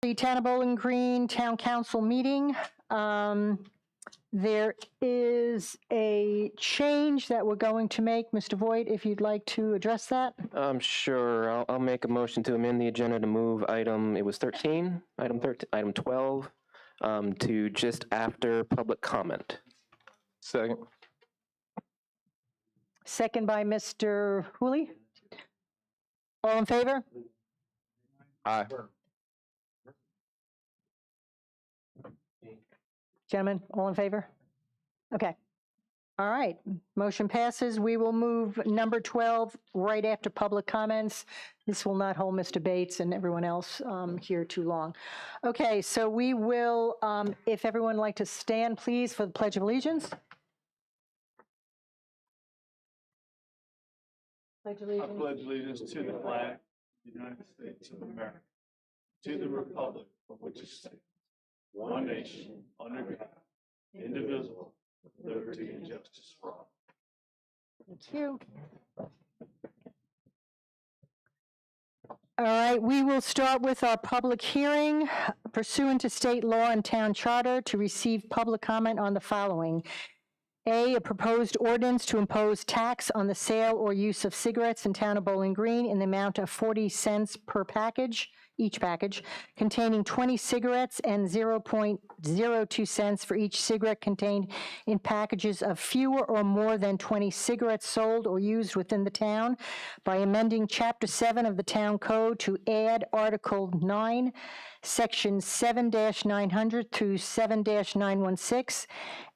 The Town of Bowling Green Town Council meeting. There is a change that we're going to make. Mr. Voigt, if you'd like to address that. Sure. I'll make a motion to amend the agenda to move item 12, to just after public comment. Second. Second by Mr. Hooley. All in favor? Aye. Gentlemen, all in favor? Okay. All right. Motion passes. We will move number 12 right after public comments. This will not hold Mr. Bates and everyone else here too long. Okay, so we will, if everyone would like to stand, please, for the Pledge of Allegiance. Pledge allegiance. I pledge allegiance to the flag of the United States of America, to the republic for which it stands, one nation, under God, indivisible, with liberty and justice for all. Thank you. All right, we will start with our public hearing pursuant to state law and town charter to receive public comment on the following. A proposed ordinance to impose tax on the sale or use of cigarettes in Town of Bowling Green in the amount of 40 cents per package, each package, containing 20 cigarettes and 0.02 cents for each cigarette contained in packages of fewer or more than 20 cigarettes sold or used within the town by amending Chapter 7 of the Town Code to add Article 9, Section 7-900 through 7-916,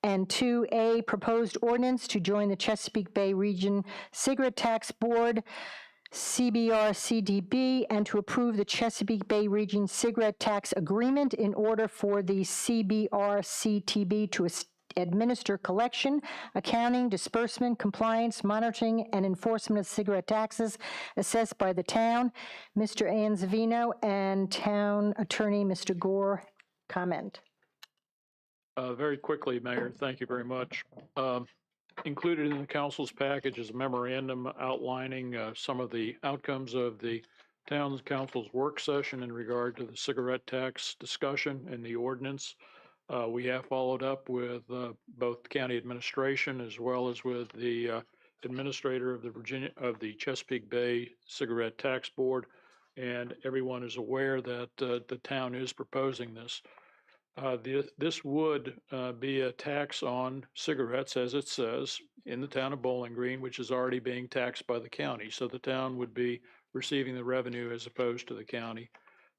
and 2A, proposed ordinance to join the Chesapeake Bay Region Cigarette Tax Board, CBR-CDB, and to approve the Chesapeake Bay Region Cigarette Tax Agreement in order for the CBR-CTB to administer collection, accounting, disbursement, compliance, monitoring, and enforcement of cigarette taxes assessed by the town. Mr. Anzavino and Town Attorney Mr. Gore comment. Very quickly, Mayor, thank you very much. Included in the council's package is a memorandum outlining some of the outcomes of the town's council's work session in regard to the cigarette tax discussion and the ordinance. We have followed up with both the county administration as well as with the administrator of the Chesapeake Bay Cigarette Tax Board, and everyone is aware that the town is proposing this. This would be a tax on cigarettes, as it says, in the town of Bowling Green, which is already being taxed by the county. So the town would be receiving the revenue as opposed to the county.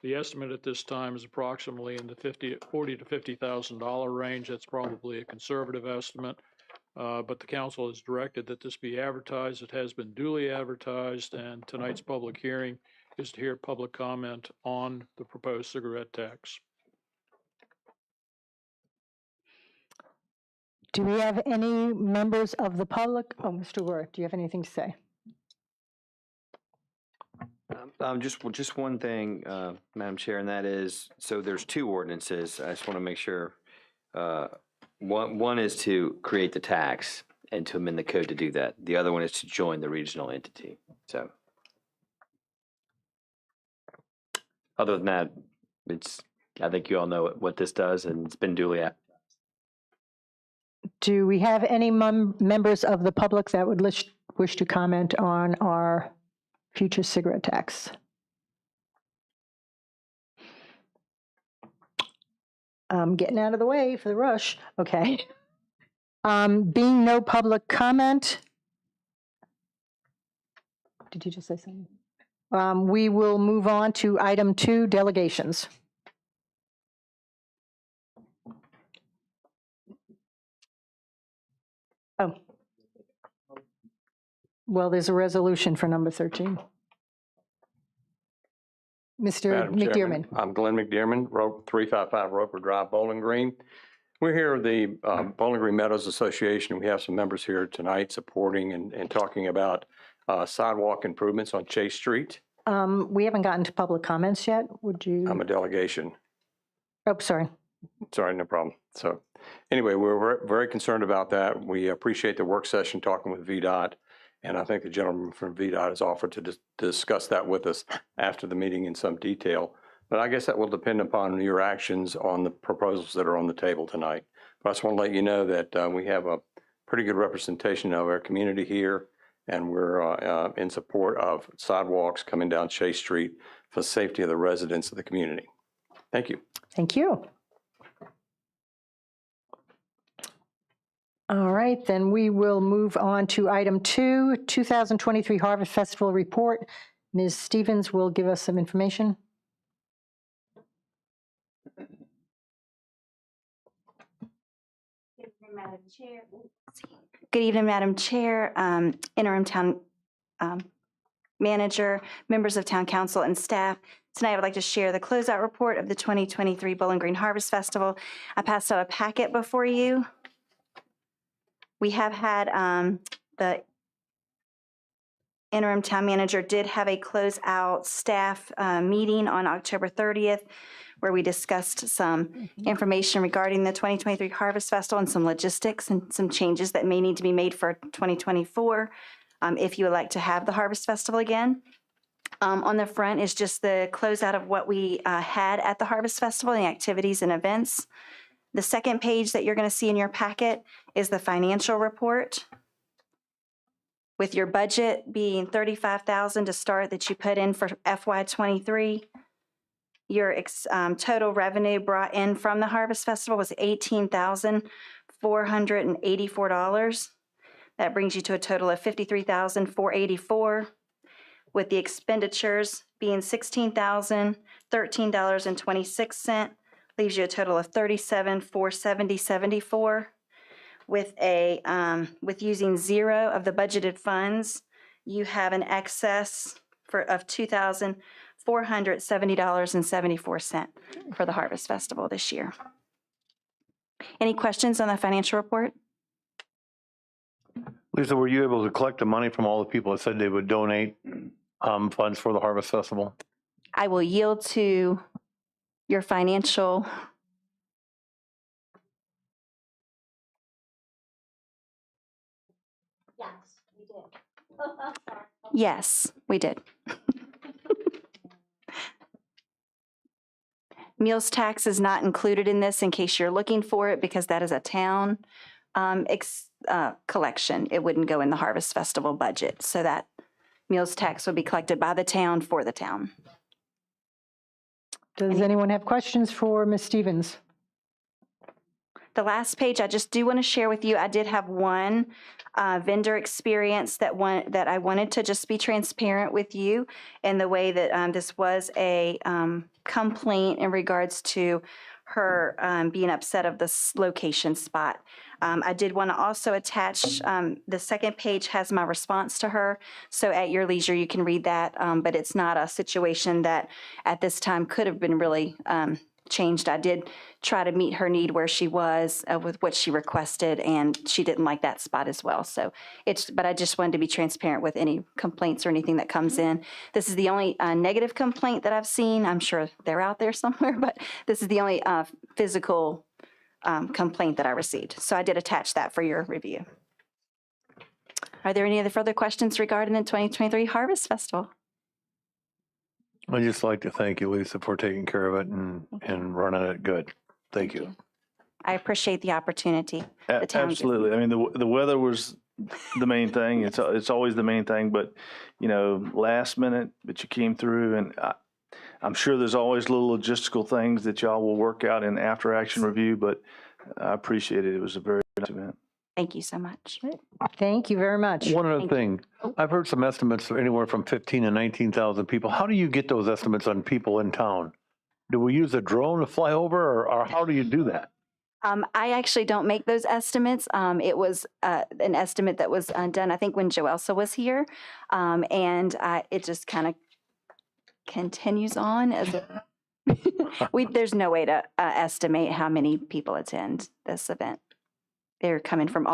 The estimate at this time is approximately in the $40,000 to $50,000 range. That's probably a conservative estimate, but the council has directed that this be advertised. It has been duly advertised, and tonight's public hearing is to hear public comment on the proposed cigarette tax. Do we have any members of the public? Oh, Mr. Worth, do you have anything to say? Just one thing, Madam Chair, and that is, so there's two ordinances. I just want to make sure. One is to create the tax and to amend the code to do that. The other one is to join the regional entity. So, other than that, I think you all know what this does, and it's been duly advertised. Do we have any members of the public that would wish to comment on our future cigarette tax? I'm getting out of the way for the rush. Okay. Being no public comment. Did you just say something? We will move on to item 2, delegations. Oh. Well, there's a resolution for number 13. Mr. McDearman. I'm Glenn McDearman, 355 Roper Drive, Bowling Green. We're here at the Bowling Green Meadows Association. We have some members here tonight supporting and talking about sidewalk improvements on Chase Street. We haven't gotten to public comments yet. Would you? I'm a delegation. Oh, sorry. Sorry, no problem. So anyway, we're very concerned about that. We appreciate the work session talking with VDOT. And I think the gentleman from VDOT has offered to discuss that with us after the meeting in some detail. But I guess that will depend upon your actions on the proposals that are on the table tonight. But I just want to let you know that we have a pretty good representation of our community here, and we're in support of sidewalks coming down Chase Street for the safety of the residents of the community. Thank you. Thank you. All right, then we will move on to item 2, 2023 Harvest Festival Report. Ms. Stevens will give us some information. Madam Chair. Good evening, Madam Chair, interim town manager, members of town council and staff. Tonight, I would like to share the closeout report of the 2023 Bowling Green Harvest Festival. I passed out a packet before you. We have had the interim town manager did have a closeout staff meeting on October 30th, where we discussed some information regarding the 2023 Harvest Festival and some logistics and some changes that may need to be made for 2024 if you would like to have the Harvest Festival again. On the front is just the closeout of what we had at the Harvest Festival, the activities and events. The second page that you're going to see in your packet is the financial report, with your budget being $35,000 to start that you put in for FY23. Your total revenue brought in from the Harvest Festival was $18,484. That brings you to a total of $53,484, with the expenditures being $16,013.26. Leaves you a total of $37,470.74. With using zero of the budgeted funds, you have an excess of $2,470.74 for the Harvest Festival this year. Any questions on the financial report? Lisa, were you able to collect the money from all the people that said they would donate funds for the Harvest Festival? I will yield to your financial. Yes, we did. Meals tax is not included in this in case you're looking for it, because that is a town collection. It wouldn't go in the Harvest Festival budget. So that meals tax would be collected by the town for the town. Does anyone have questions for Ms. Stevens? The last page, I just do want to share with you, I did have one vendor experience that I wanted to just be transparent with you in the way that this was a complaint in regards to her being upset of this location spot. I did want to also attach, the second page has my response to her. So at your leisure, you can read that, but it's not a situation that at this time could have been really changed. I did try to meet her need where she was with what she requested, and she didn't like that spot as well. So but I just wanted to be transparent with any complaints or anything that comes in. This is the only negative complaint that I've seen. I'm sure they're out there somewhere, but this is the only physical complaint that I received. So I did attach that for your review. Are there any other further questions regarding the 2023 Harvest Festival? I'd just like to thank you, Lisa, for taking care of it and running it good. Thank you. I appreciate the opportunity. The town gives me. Absolutely. I mean, the weather was the main thing. It's always the main thing, but last minute, but you came through, and I'm sure there's always little logistical things that y'all will work out in after action review, but I appreciate it. It was a very good event. Thank you so much. Thank you very much. One other Thank you. thing, I've heard some estimates of anywhere from 15 to 19,000 people. How do you get those estimates on people in town? Do we use a drone to fly over, or how do you do that? I actually don't make those estimates. It was an estimate that was done, I think, when Joelsa was here. And it just kind of continues on as there's no way to estimate how many people attend this event. They're coming from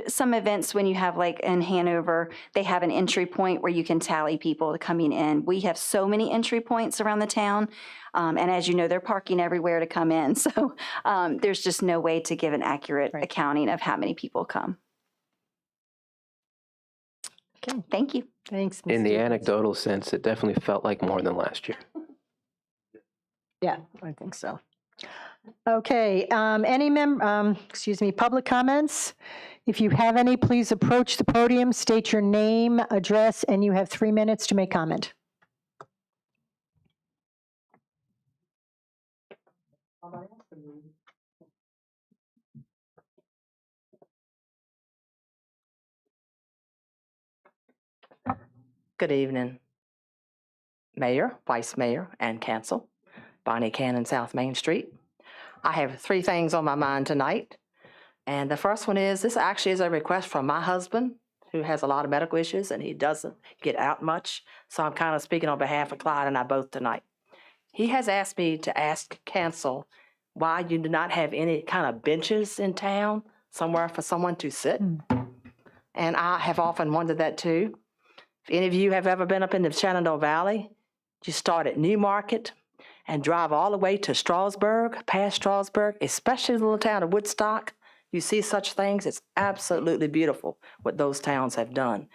some events, when you have like in Hanover, they have an entry point where you can tally people coming in. We have so many entry points around the town. And as you know, they're parking everywhere to come in. So there's just no way to give an accurate accounting of how many people come. Okay. Thank you. Thanks, Ms. In the Stevens. anecdotal sense, it definitely felt like more than last year. Yeah, I think so. Okay, public comments? If you have any, please approach the podium, state your name, address, and you have 3 minutes to make comment. Good evening, Mayor, Vice Mayor, and Council. Bonnie Cannon, South Main Street. I have 3 things on my mind tonight. And the first one is, this actually is a request from my husband, who has a lot of medical issues and he doesn't get out much. So I'm kind of speaking on behalf of Clyde and I both tonight. He has asked me to ask council why you do not have any kind of benches in town, somewhere for someone to sit. And I have often wondered that too. If any of you have ever been up in the Shenandoah Valley, you start at Newmarket and drive all the way to Strasburg, past Strasburg, especially the little town of Woodstock. You see such things, it's absolutely beautiful what those towns have done.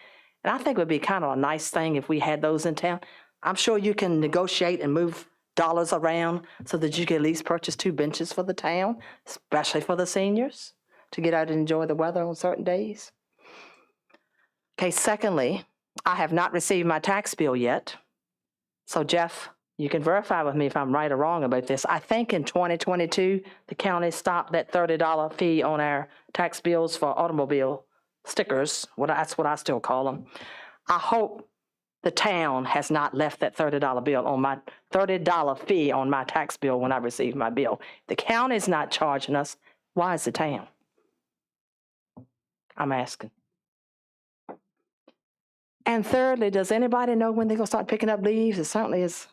And I think it would be kind of a nice thing if we had those in town. I'm sure you can negotiate and move dollars around so that you can at least purchase 2 benches for the town, especially for the seniors, to get out and enjoy the weather on certain days. Okay, secondly, I have not received my tax bill yet. So Jeff, you can verify with me if I'm right or wrong about this. I think in 2022, the county stopped that $30 fee on our tax bills for automobile stickers. Well, that's what I still call them. I hope the town has not left that $30 bill on my $30 fee on my tax bill when I receive my bill. The county's not charging us. Why is the town? I'm asking. And thirdly, does anybody know when they're gonna start picking up leaves? It certainly is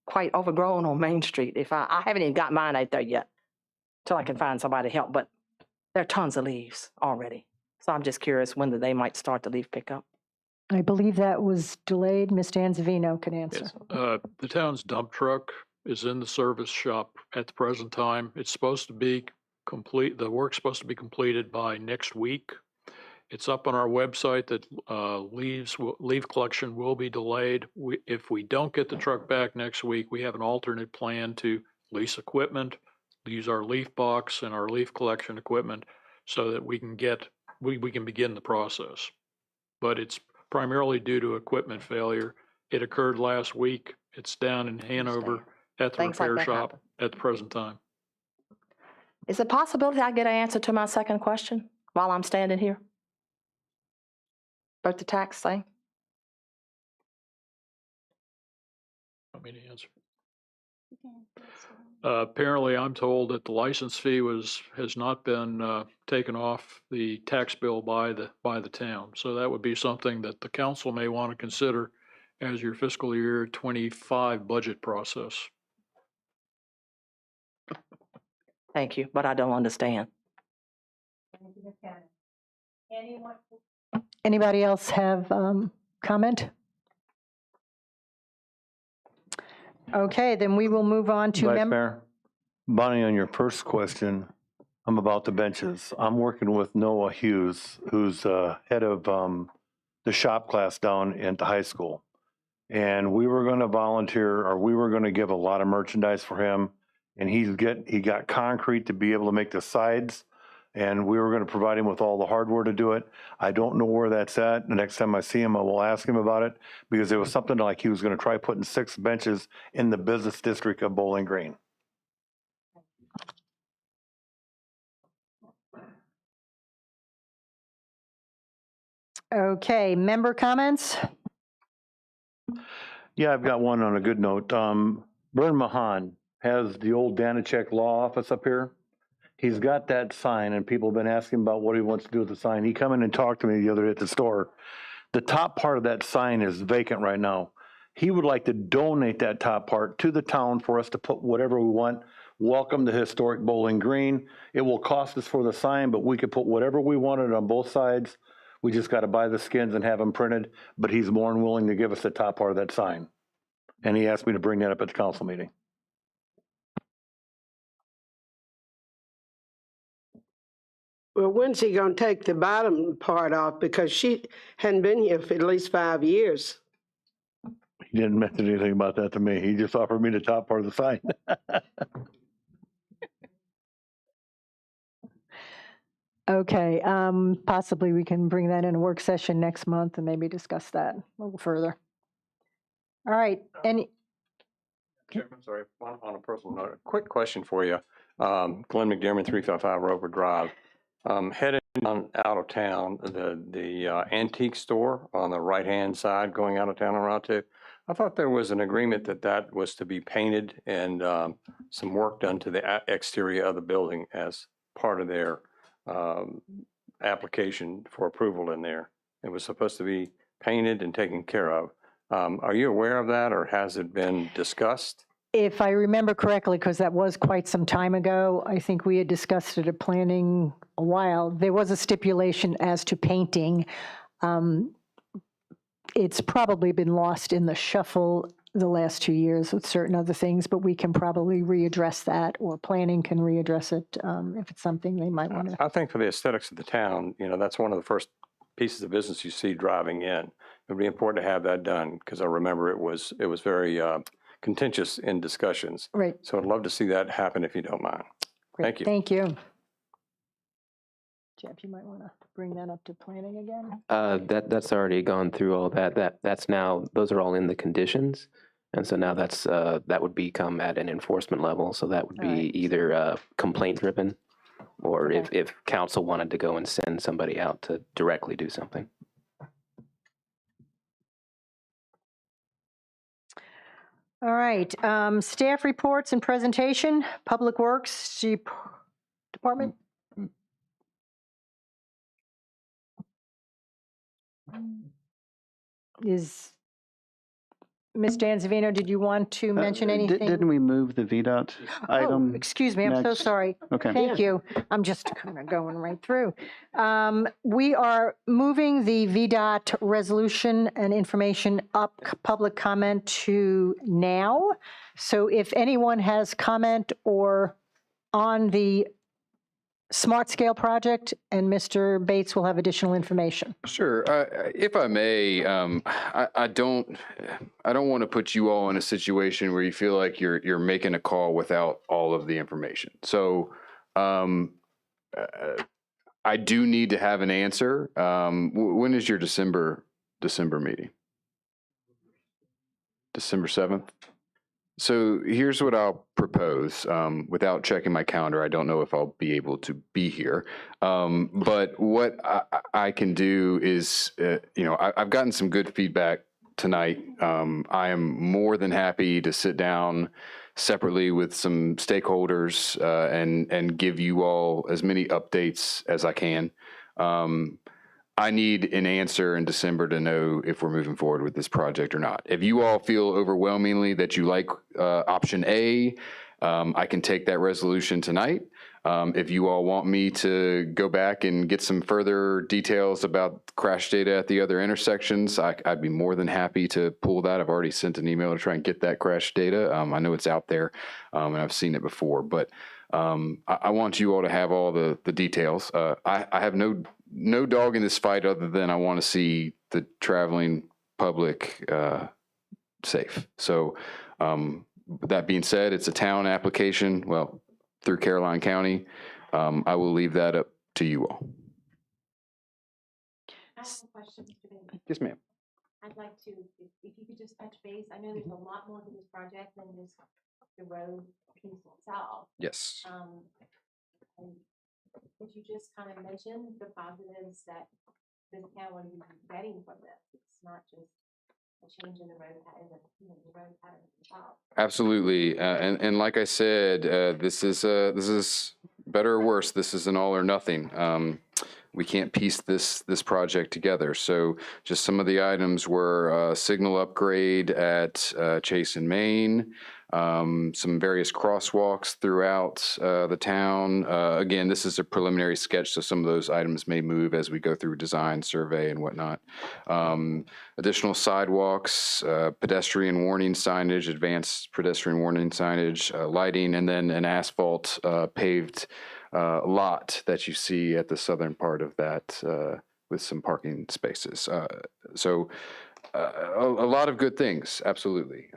quite overgrown on Main Street. If I haven't even got mine out there yet, till I can find somebody to help, but there are tons of leaves already. So I'm just curious when they might start the leaf pickup. I believe that was delayed. Ms. Danzavino can answer. Yes. The town's dump truck is in the service shop at the present time. It's supposed to be complete, the work's supposed to be completed by next week. It's up on our website that leaf collection will be delayed. If we don't get the truck back next week, we have an alternate plan to lease equipment, use our leaf box and our leaf collection equipment so that we can begin the process. But it's primarily due to equipment failure. It occurred last week. It's down in Hanover at the Things like repair that shop happen. at the present time. Is it a possibility I get an answer to my second question while I'm standing here? About the tax thing? Want me to answer? Apparently, I'm told that the license fee has not been taken off the tax bill by the town. So that would be something that the council may want to consider as your fiscal year 25 budget process. Thank you, but I don't understand. Anybody else have comment? Okay, then we will move on to Vice Mayor, Bonnie, on your first question, I'm about the benches. I'm working with Noah Hughes, who's head of the shop class down at the high school. And we were going to volunteer, or we were going to give a lot of merchandise for him. And he got concrete to be able to make the sides. And we were going to provide him with all the hardware to do it. I don't know where that's at. The next time I see him, I will ask him about it, because there was something like he was going to try putting 6 benches in the business district of Bowling Green. Okay, member comments? Yeah, I've got one on a good note. Bern Mahan has the old Danachek Law Office up here. He's got that sign, and people have been asking about what he wants to do with the sign. He come in and talked to me the other day at the store. The top part of that sign is vacant right now. He would like to donate that top part to the town for us to put whatever we want. Welcome to historic Bowling Green. It will cost us for the sign, but we could put whatever we wanted on both sides. We just got to buy the skins and have them printed, but he's more than willing to give us the top part of that sign. And he asked me to bring that up at the council meeting. Well, when's he gonna take the bottom part off? Because she hadn't been here for at least 5 years. He didn't mention anything about that to me. He just offered me the top part of the sign. Okay, possibly we can bring that in a work session next month and maybe discuss that a little further. All right, any, Chairman, sorry, on a personal note, a quick question for you. Glenn McDermott, 355 Roper Drive. Heading on out of town, the antique store on the right-hand side going out of town on Route 2, I thought there was an agreement that that was to be painted and some work done to the exterior of the building as part of their application for approval in there. It was supposed to be painted and taken care of. Are you aware of that, or has it been discussed? if I remember correctly, because that was quite some time ago, I think we had discussed it at planning a while, there was a stipulation as to painting. It's probably been lost in the shuffle the last 2 years with certain other things, but we can probably readdress that, or planning can readdress it if it's something they might want to. I think for the aesthetics of the town, you know, that's one of the first pieces of business you see driving in. It would be important to have that done, because I remember it was very contentious in discussions. Right. So I'd love to see that happen if you don't mind. Great. Thank you. Thank you. Jeff, you might want to bring that up to planning again. That's already gone through all that. That's now, those are all in the conditions. And so now that's, that would become at an enforcement level. So that would be Alright. either complaint driven, or Okay. if council wanted to go and send somebody out to directly do something. All right, staff reports and presentation, Public Works Department. Is, Ms. Danzavino, did you want to mention anything? Didn't we move the VDOT Oh, item? excuse me, I'm so next? sorry. Okay. Thank you. I'm just kind of going right through. We are moving the VDOT resolution and information up public comment to now. So if anyone has comment or on the Smart Scale project, and Mr. Bates will have additional information. Sure. If I may, I don't want to put you all in a situation where you feel like you're making a call without all of the information. So I do need to have an answer. When is your December meeting? December 7th? So here's what I'll propose. Without checking my calendar, I don't know if I'll be able to be here. But what I can do is, I've gotten some good feedback tonight. I am more than happy to sit down separately with some stakeholders and give you all as many updates as I can. I need an answer in December to know if we're moving forward with this project or not. If you all feel overwhelmingly that you like option A, I can take that resolution tonight. If you all want me to go back and get some further details about crash data at the other intersections, I'd be more than happy to pull that. I've already sent an email to try and get that crash data. I know it's out there and I've seen it before, but I want you all to have all the details. I have no dog in this fight other than I want to see the traveling public safe. So that being said, it's a town application, well, through Caroline County. I will leave that up to you all. I have a question, Mr. Bailey. Yes, ma'am. I'd like to, if you could just touch base, I know there's a lot more to this project than just the road piece itself. Yes. And could you just kind of mention the positives that this town will be getting from this? It's not just a change in the road pattern, the road pattern itself. Absolutely. And like I said, this is better or worse. This is an all or nothing. We can't piece this project together. So just some of the items were signal upgrade at Chase and Main, some various crosswalks throughout the town. Again, this is a preliminary sketch, so some of those items may move as we go through design, survey, and whatnot. Additional sidewalks, pedestrian warning signage, advanced pedestrian warning signage, lighting, and then an asphalt paved lot that you see at the southern part of that with some parking spaces. So a lot of good things, absolutely,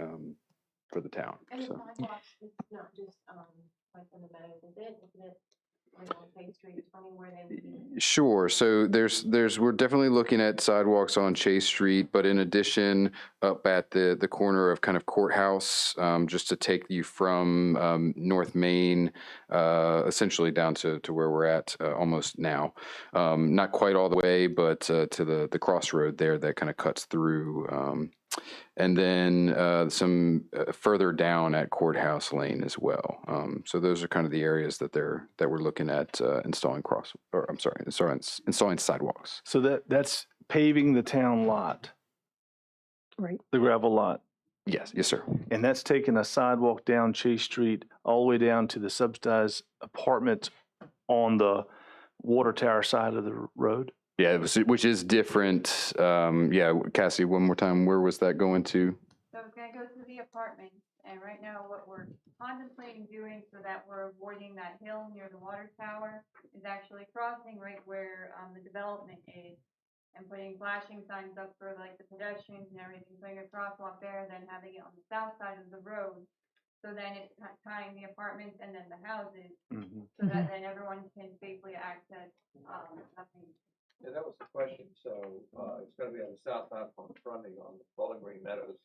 for the town. And the So. sidewalks, it's not just, like in the meadows, isn't it, like on State Street, tell me where they would be. Sure. So we're definitely looking at sidewalks on Chase Street, but in addition, up at the corner of kind of Courthouse, just to take you from North Main, essentially down to where we're at almost now. Not quite all the way, but to the crossroad there that kind of cuts through. And then some further down at Courthouse Lane as well. So those are kind of the areas that we're looking at installing installing sidewalks. So that's paving the town lot, Right. the gravel lot. Yes, sir. And that's taking a sidewalk down Chase Street all the way down to the subsidized apartments on the water tower side of the road. Yeah, which is different. Yeah, Cassie, one more time. Where was that going to? So it's gonna go through the apartments, and right now what we're contemplating doing so that we're avoiding that hill near the water tower is actually crossing right where, the development is and putting flashing signs up for like the pedestrians and everything, putting a crosswalk there, then having it on the south side of the road. So then it's tying the apartments and then the houses, so that then everyone can safely access, nothing. Yeah, that was the question. So, it's gonna be on the south side on fronting on the Bowling Green Meadows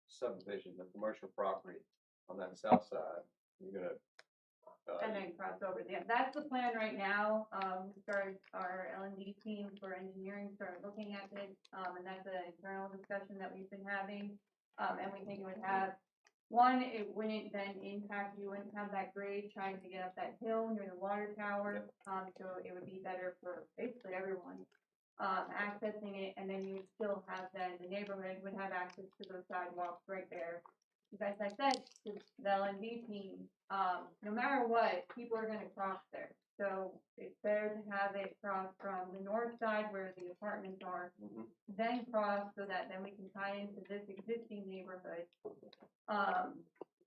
subdivision, the commercial property on that south side. You're gonna, And then cross over, yeah, that's the plan right now, our L&D team for engineering started looking at it, and that's an internal discussion that we've been having. And we think it would have, one, it wouldn't then impact, you wouldn't have that grade trying to get up that hill near the water tower. So it would be better for basically everyone, accessing it, and then you would still have then, the neighborhood would have access to those sidewalks right there. Because as I said to the L&D team, no matter what, people are gonna cross there. So it's better to have it cross from the north side where the apartments are, then cross so that then we can tie into this existing neighborhood,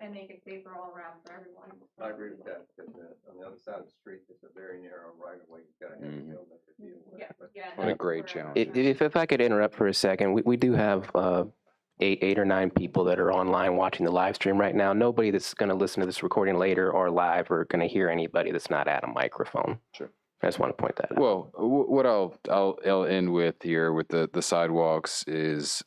and make it safer all around for everyone. I agree with that, because on the other side of the street, it's a very narrow right of way. You've got to have a building to deal with. Yeah. What a great challenge. If I could interrupt for a second, we do have eight or nine people that are online watching the live stream right now. Nobody that's going to listen to this recording later or live are going to hear anybody that's not at a microphone. Sure. I just want to point that out. Well, what I'll end with here with the sidewalks is,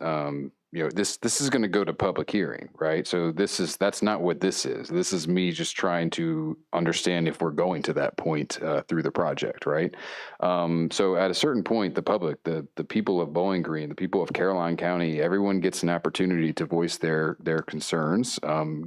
this is going to go to public hearing, right? So that's not what this is. This is me just trying to understand if we're going to that point through the project, right? So at a certain point, the public, the people of Bowling Green, the people of Caroline County, everyone gets an opportunity to voice their concerns,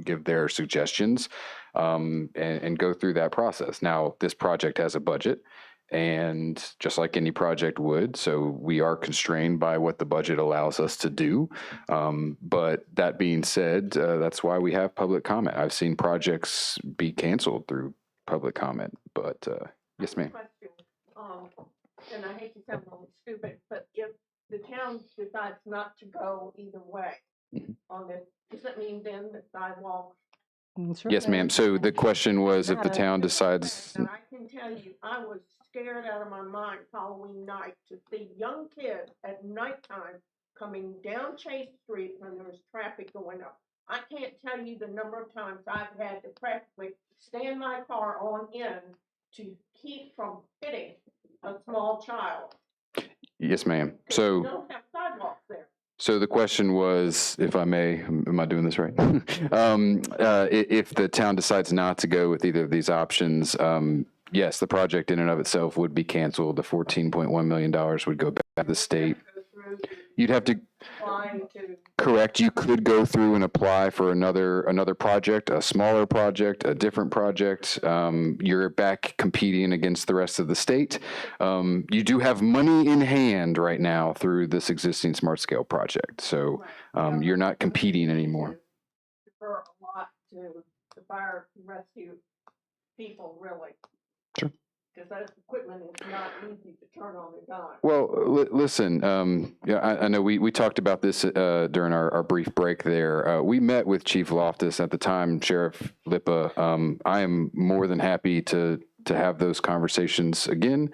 give their suggestions, and go through that process. Now, this project has a budget. And just like any project would, so we are constrained by what the budget allows us to do. But that being said, that's why we have public comment. I've seen projects be canceled through public comment, but yes, ma'am. Question, and I hate to sound a little stupid, but if the town decides not to go either way on this, does that mean then the sidewalks? Yes, ma'am. So the question was if the town decides. And I can tell you, I was scared out of my mind Halloween night to see young kids at nighttime coming down Chase Street when there was traffic going up. I can't tell you the number of times I've had to practically stand my car on end to keep from hitting a small child. Yes, ma'am. 'Cause So. we don't have sidewalks there. So the question was, if I may, am I doing this right? If the town decides not to go with either of these options, yes, the project in and of itself would be canceled. The $14.1 million would go back to the state. You'd have to, correct, you could go through and apply for another project, a smaller project, a different project. You're back competing against the rest of the state. You do have money in hand right now through this existing smart scale project. So you're not competing anymore. Defer a lot to the fire and rescue people, really. Sure. Because that equipment is not easy to turn on a dime. Well, listen, I know we talked about this during our brief break there. We met with Chief Loftus at the time, Sheriff Lipa. I am more than happy to have those conversations again,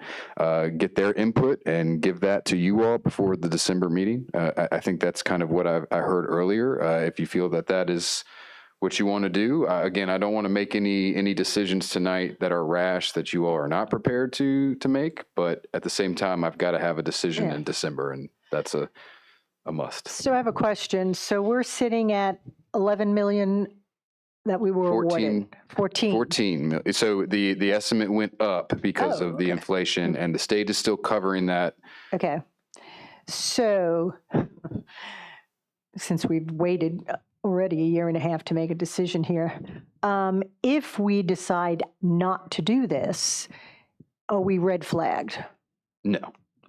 get their input and give that to you all before the December meeting. I think that's kind of what I heard earlier. If you feel that that is what you want to do, again, I don't want to make any decisions tonight that are rash that you all are not prepared to make. But at the same time, I've got to have a decision in December, and that's a must. So I have a question. So we're sitting at 11 million that we were 14. awarded. 14. 14 million. So the estimate went up because of the inflation, and the state is still covering that. Okay. So since we've waited already a year and a half to make a decision here, if we decide not to do this, are we red flagged? No.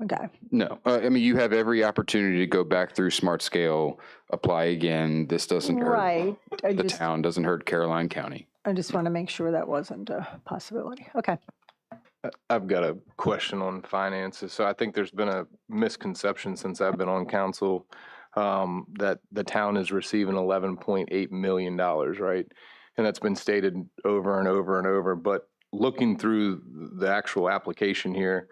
Okay. No. I mean, you have every opportunity to go back through Smart Scale, apply again. This doesn't hurt Right. the town, doesn't hurt Caroline County. I just want to make sure that wasn't a possibility. Okay. I've got a question on finances. So I think there's been a misconception since I've been on council that the town is receiving $11.8 million, right? And that's been stated over and over and over. But looking through the actual application here,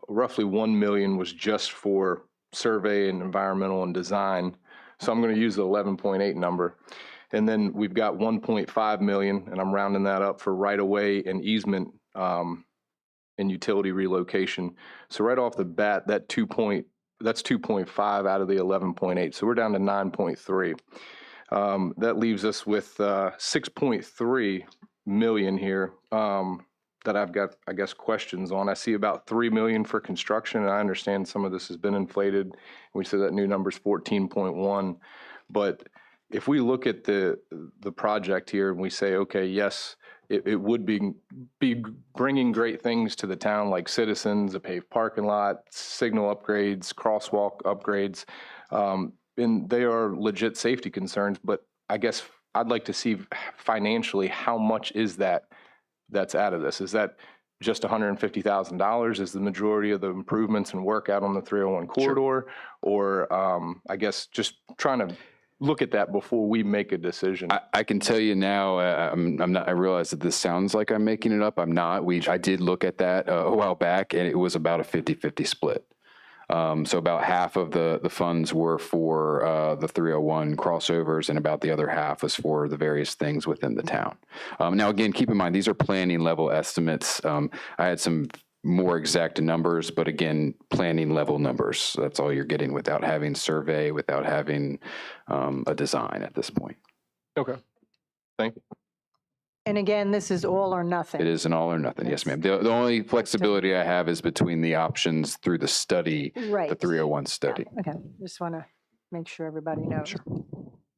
roughly 1 million was just for survey and environmental and design. So I'm going to use the 11.8 number. And then we've got 1.5 million, and I'm rounding that up for right of way and easement and utility relocation. So right off the bat, that's 2.5 out of the 11.8. So we're down to 9.3. That leaves us with 6.3 million here that I've got, I guess, questions on. I see about 3 million for construction, and I understand some of this has been inflated. We said that new number's 14.1. But if we look at the project here and we say, okay, yes, it would be bringing great things to the town, like citizens, a paved parking lot, signal upgrades, crosswalk upgrades, and they are legit safety concerns. But I guess I'd like to see financially how much is that's out of this. Is that just $150,000? Is the majority of the improvements and work out on the 301 corridor? Or I guess just trying to look at that before we make a decision. I can tell you now, I'm not, I realize that this sounds like I'm making it up. I'm not. I did look at that a while back, and it was about a 50-50 split. So about half of the funds were for the 301 crossovers, and about the other half was for the various things within the town. Now, again, keep in mind, these are planning level estimates. I had some more exact numbers, but again, planning level numbers. That's all you're getting without having survey, without having a design at this point. Okay. Thank you. And again, this is all or nothing. It is an all or nothing. Yes, ma'am. The only flexibility I have is between the options through the study, Right. the 301 study. Okay, just want to make sure everybody knows.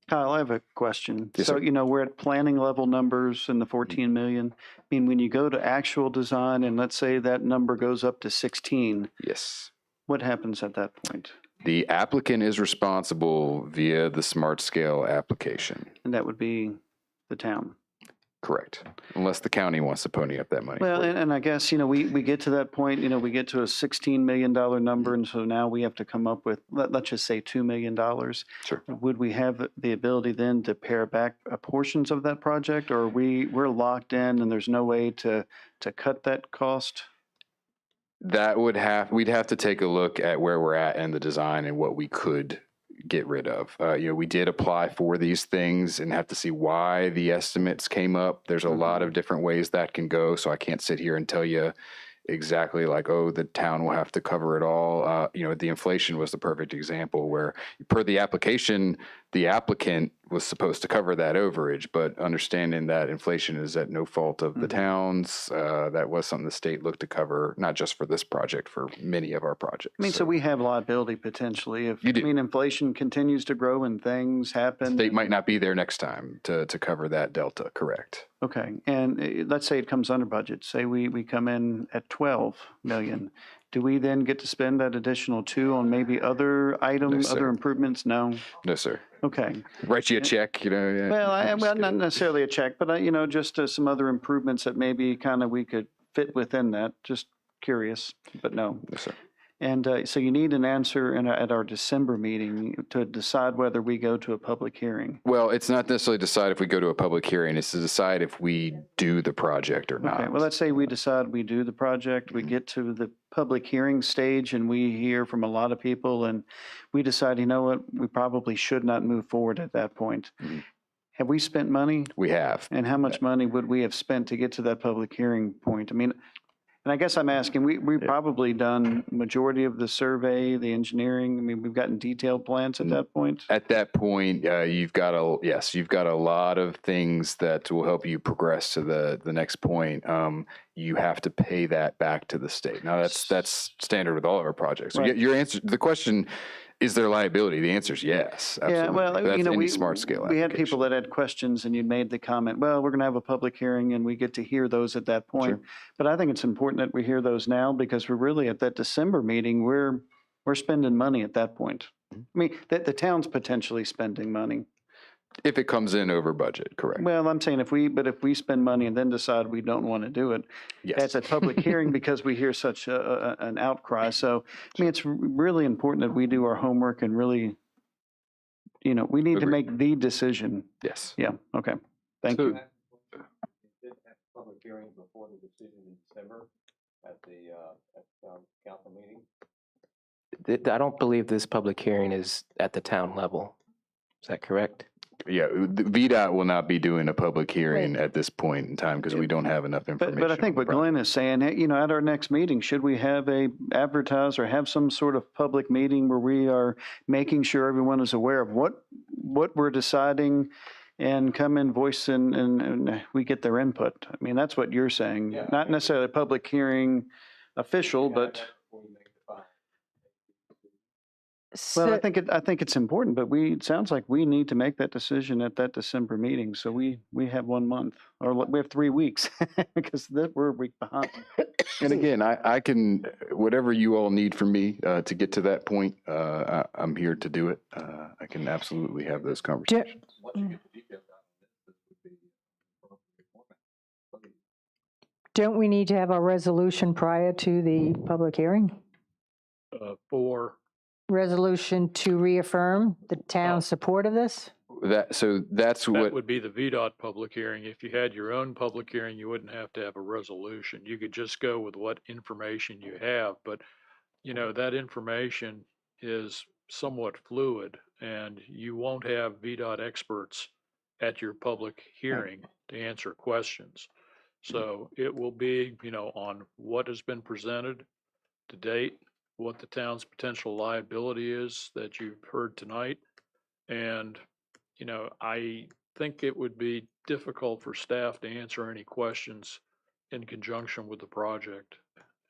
Kyle, I have a question. Yes, So, sir. you know, we're at planning level numbers in the 14 million. I mean, when you go to actual design and let's say that number goes up to 16, Yes. what happens at that point? The applicant is responsible via the Smart Scale application. And that would be the town. Correct. Unless the county wants to pony up that money. Well, for you. and I guess, you know, we get to that point, you know, we get to a $16 million number, and so now we have to come up with, let's just say $2 million. Sure. Would we have the ability then to pare back portions of that project, or we're locked in and there's no way to cut that cost? We'd have to take a look at where we're at in the design and what we could get rid of. You know, we did apply for these things and have to see why the estimates came up. There's a lot of different ways that can go, so I can't sit here and tell you exactly like, oh, the town will have to cover it all. You know, the inflation was the perfect example where per the application, the applicant was supposed to cover that overage, but understanding that inflation is at no fault of the towns, that was something the state looked to cover, not just for this project, for many of our projects. I mean, so we have liability potentially if, You do. I mean, inflation continues to grow and things happen. State might not be there next time to cover that delta, correct? Okay, and let's say it comes under budget. Say we come in at 12 million. Do we then get to spend that additional 2 on maybe other items, sir. other improvements? No? No, sir. Okay. Write you a check, you know? Yeah. Well, not necessarily a check, but, you know, just some other improvements that maybe kind of we could fit within that. Just curious, but no. No, sir. And so you need an answer at our December meeting to decide whether we go to a public hearing. Well, it's not necessarily decide if we go to a public hearing, it's to decide if we do the project or not. Okay, well, let's say we decide we do the project, we get to the public hearing stage and we hear from a lot of people and we decide, you know what, we probably should not move forward at that point. Have we spent money? We have. And how much money would we have spent to get to that public hearing point? I mean, and I guess I'm asking, we've probably done majority of the survey, the engineering. I mean, we've gotten detailed plans at that point. At that point, you've got a lot of things that will help you progress to the next point. You have to pay that back to the state. Now that's standard with all of our projects. So Right. your answer, the question, is there liability? The answer is yes. Yeah, Absolutely. well, That's you know, any smart scale we had application. people that had questions and you made the comment, well, we're going to have a public hearing and we get to hear those at that point. But I think it's important that we hear those now because we're really at that December meeting, we're spending money at that point. I mean, the town's potentially spending money. If it comes in over budget, correct. Well, I'm saying if we spend money and then decide we don't want to do it, Yes. that's a public hearing because we hear such an outcry. So, I mean, it's really important that we do our homework and really, you know, we need to Agreed. make the decision. Yes. Yeah, okay. Thank you. Public hearing before the decision in December at the council meeting. I don't believe this public hearing is at the town level. Is that correct? Yeah, the VDOT will not be doing a public hearing at this point in time because we don't have enough information. But I think what Glenn is saying, hey, you know, at our next meeting, should we have advertise or have some sort of public meeting where we are making sure everyone is aware of what we're deciding and come in voice and we get their input? I mean, that's what you're saying, not necessarily a public hearing official, but. Well, I think it's important, but it sounds like we need to make that decision at that December meeting. So we have 1 month, or we have 3 weeks, because we're a week behind. And again, I can, whatever you all need from me to get to that point, I'm here to do it. I can absolutely have those conversations. Don't we need to have a resolution prior to the public hearing? For, Resolution to reaffirm the town's support of this? That's that what, would be the VDOT public hearing. If you had your own public hearing, you wouldn't have to have a resolution. You could just go with what information you have, but, you know, that information is somewhat fluid, and you won't have VDOT experts at your public hearing to answer questions. So it will be, you know, on what has been presented to date, what the town's potential liability is that you've heard tonight. And, you know, I think it would be difficult for staff to answer any questions in conjunction with the project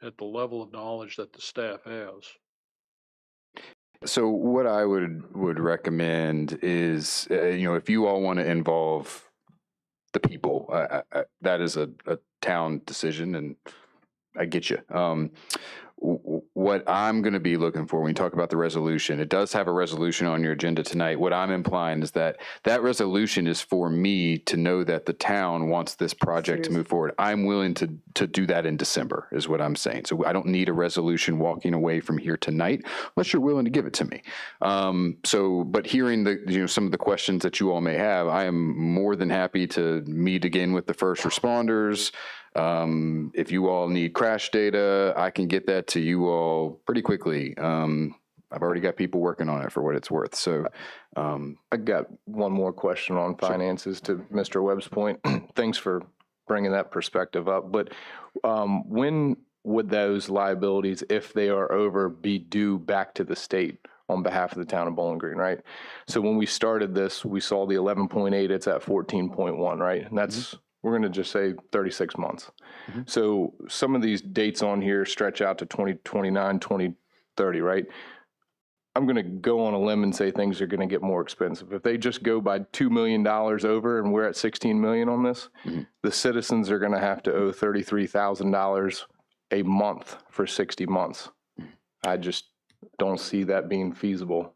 at the level of knowledge that the staff has. so what I would recommend is, you know, if you all want to involve the people, that is a town decision, and I get you. What I'm going to be looking for when you talk about the resolution, it does have a resolution on your agenda tonight. What I'm implying is that resolution is for me to know that the town wants this project to move forward. I'm willing to do that in December, is what I'm saying. So I don't need a resolution walking away from here tonight, unless you're willing to give it to me. But hearing some of the questions that you all may have, I am more than happy to meet again with the first responders. If you all need crash data, I can get that to you all pretty quickly. I've already got people working on it for what it's worth. So, I got one more question on finances to Mr. Webb's point. Thanks for bringing that perspective up. But when would those liabilities, if they are over, be due back to the state on behalf of the town of Bowling Green, right? So when we started this, we saw the 11.8, it's at 14.1, right? And that's, we're going to just say 36 months. So some of these dates on here stretch out to 2029, 2030, right? I'm going to go on a limb and say things are going to get more expensive. If they just go by $2 million over and we're at 16 million on this, the citizens are going to have to owe $33,000 a month for 60 months. I just don't see that being feasible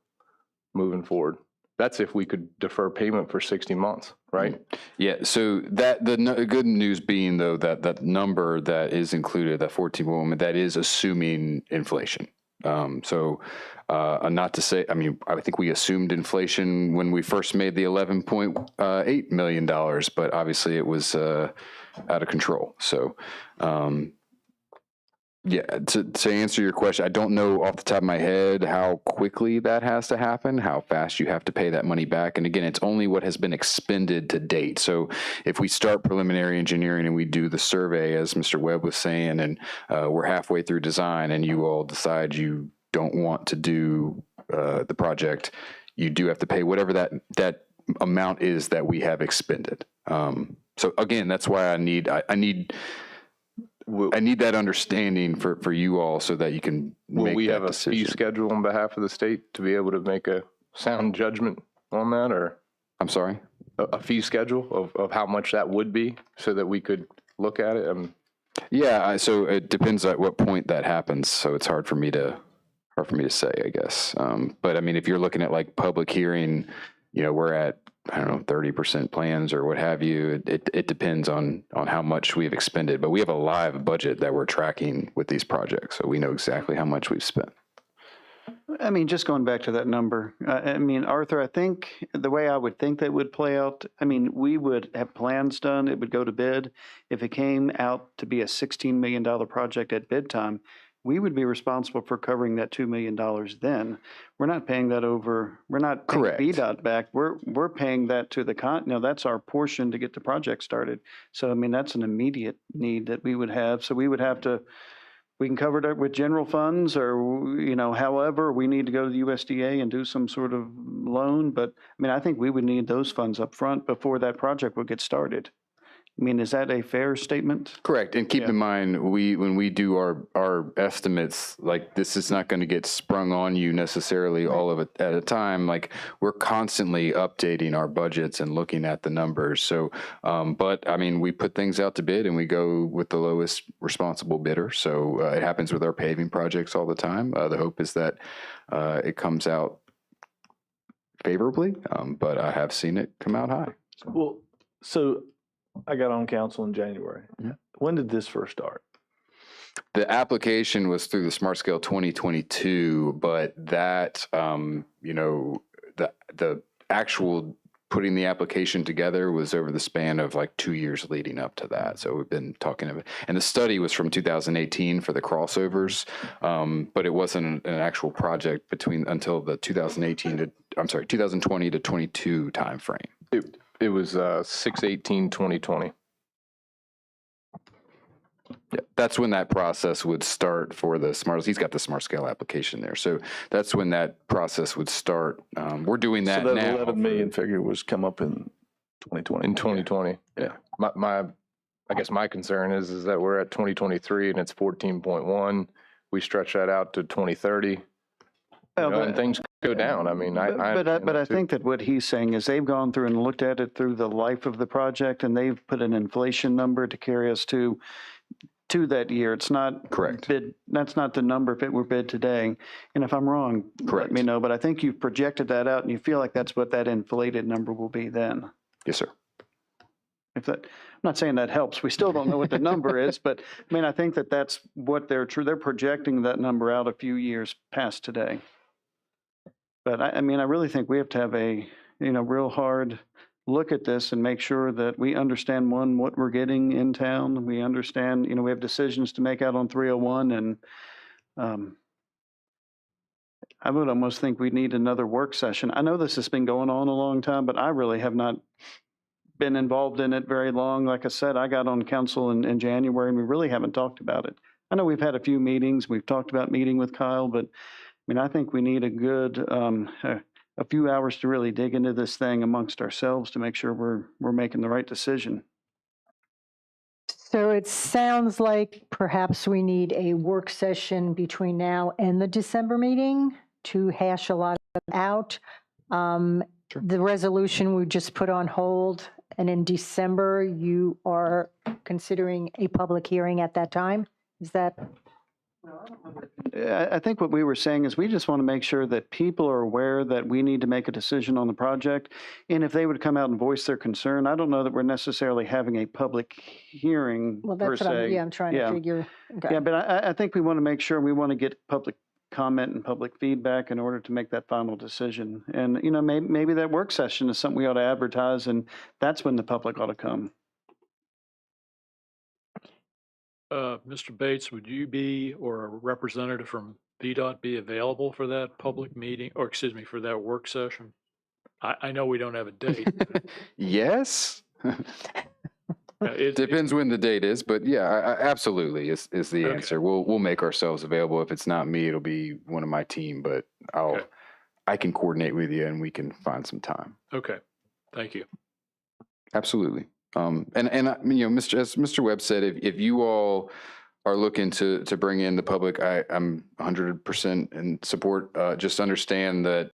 moving forward. That's if we could defer payment for 60 months, right? yeah, so the good news being, though, that number that is included, that 14 woman, that is assuming inflation. Not to say, I mean, I think we assumed inflation when we first made the $11.8 million, but obviously it was out of control. So, yeah, to answer your question, I don't know off the top of my head how quickly that has to happen, how fast you have to pay that money back. And again, it's only what has been expended to date. So if we start preliminary engineering and we do the survey, as Mr. Webb was saying, and we're halfway through design and you all decide you don't want to do the project, you do have to pay whatever that amount is that we have expended. So again, that's why I need that understanding for you all so that you can Will make we that have a decision. fee schedule on behalf of the state to be able to make a sound judgment on that, or I'm sorry? a fee schedule of how much that would be so that we could look at it? Yeah, so it depends at what point that happens. So it's hard for me to say, I guess. But I mean, if you're looking at like public hearing, we're at, I don't know, 30% plans or what have you. It depends on how much we've expended, but we have a live budget that we're tracking with these projects. So we know exactly how much we've spent. I mean, just going back to that number, I mean, Arthur, I think the way I would think that would play out, I mean, we would have plans done, it would go to bid. If it came out to be a $16 million project at bid time, we would be responsible for covering that $2 million then. We're not paying that over, we're not paying Correct. VDOT back, we're paying that to the that's our portion to get the project started. So, I mean, that's an immediate need that we would have. So we would have to, we can cover it with general funds or, however, we need to go to the USDA and do some sort of loan. But I mean, I think we would need those funds up front before that project would get started. I mean, is that a fair statement? Correct. And keep in mind, when we do our estimates, like this is not going to get sprung on you necessarily all of it at a time. Like we're constantly updating our budgets and looking at the numbers. So, but I mean, we put things out to bid and we go with the lowest responsible bidder. So it happens with our paving projects all the time. The hope is that it comes out favorably, but I have seen it come out high. Well, so I got on council in January. Yeah. When did this first start? The application was through the Smart Scale 2022, but that, the actual putting the application together was over the span of like 2 years leading up to that. So we've been talking about, and the study was from 2018 for the crossovers, but it wasn't an actual project until the 2020 to 22 timeframe. It was 6/18/2020. Yeah, that's when that process would start for the smart. He's got the Smart Scale application there, so that's when that process would start. We're doing that so that now. 11 million figure was come up in 2020. In 2020, yeah. I guess my concern is that we're at 2023 and it's 14.1. We stretch that out to 2030. And things go down. I mean, But I think that what he's saying is they've gone through and looked at it through the life of the project, and they've put an inflation number to carry us to that year. It's not correct. Bid. That's not the number if it were bid today. And if I'm wrong, correct. Let me know. But I think you've projected that out, and you feel like that's what that inflated number will be then. Yes, sir. I'm not saying that helps. We still don't know what the number is, but I mean, I think that that's what they're projecting that number out a few years past today. But I mean, I really think we have to have a, real hard look at this and make sure that we understand, one, what we're getting in town. We understand, we have decisions to make out on 301, and I would almost think we need another work session. I know this has been going on a long time, but I really have not been involved in it very long. Like I said, I got on council in January, and we really haven't talked about it. I know we've had a few meetings. We've talked about meeting with Kyle, but I mean, I think we need a good a few hours to really dig into this thing amongst ourselves to make sure we're making the right decision. So it sounds like perhaps we need a work session between now and the December meeting to hash a lot of it out. The resolution we just put on hold, and in December, you are considering a public hearing at that time? Is that? I think what we were saying is we just want to make sure that people are aware that we need to make a decision on the project. And if they would come out and voice their concern, I don't know that we're necessarily having a public hearing Well, per that's what se. I'm trying to figure. Okay. Yeah, but I think we want to make sure we want to get public comment and public feedback in order to make that final decision. And, you know, maybe that work session is something we ought to advertise, and that's when the public ought to come. Mr. Bates, would you be, or a representative from VDOT be available for that public meeting, or excuse me, for that work session? I know we don't have a date. Yes. It Depends when the date is, but yeah, absolutely is the Okay. answer. We'll make ourselves available. If it's not me, it'll be one of my team, but Okay. I can coordinate with you and we can find some time. Okay, thank you. Absolutely. And you know, as Mr. Webb said, if you all are looking to bring in the public, I'm 100% in support. Just understand that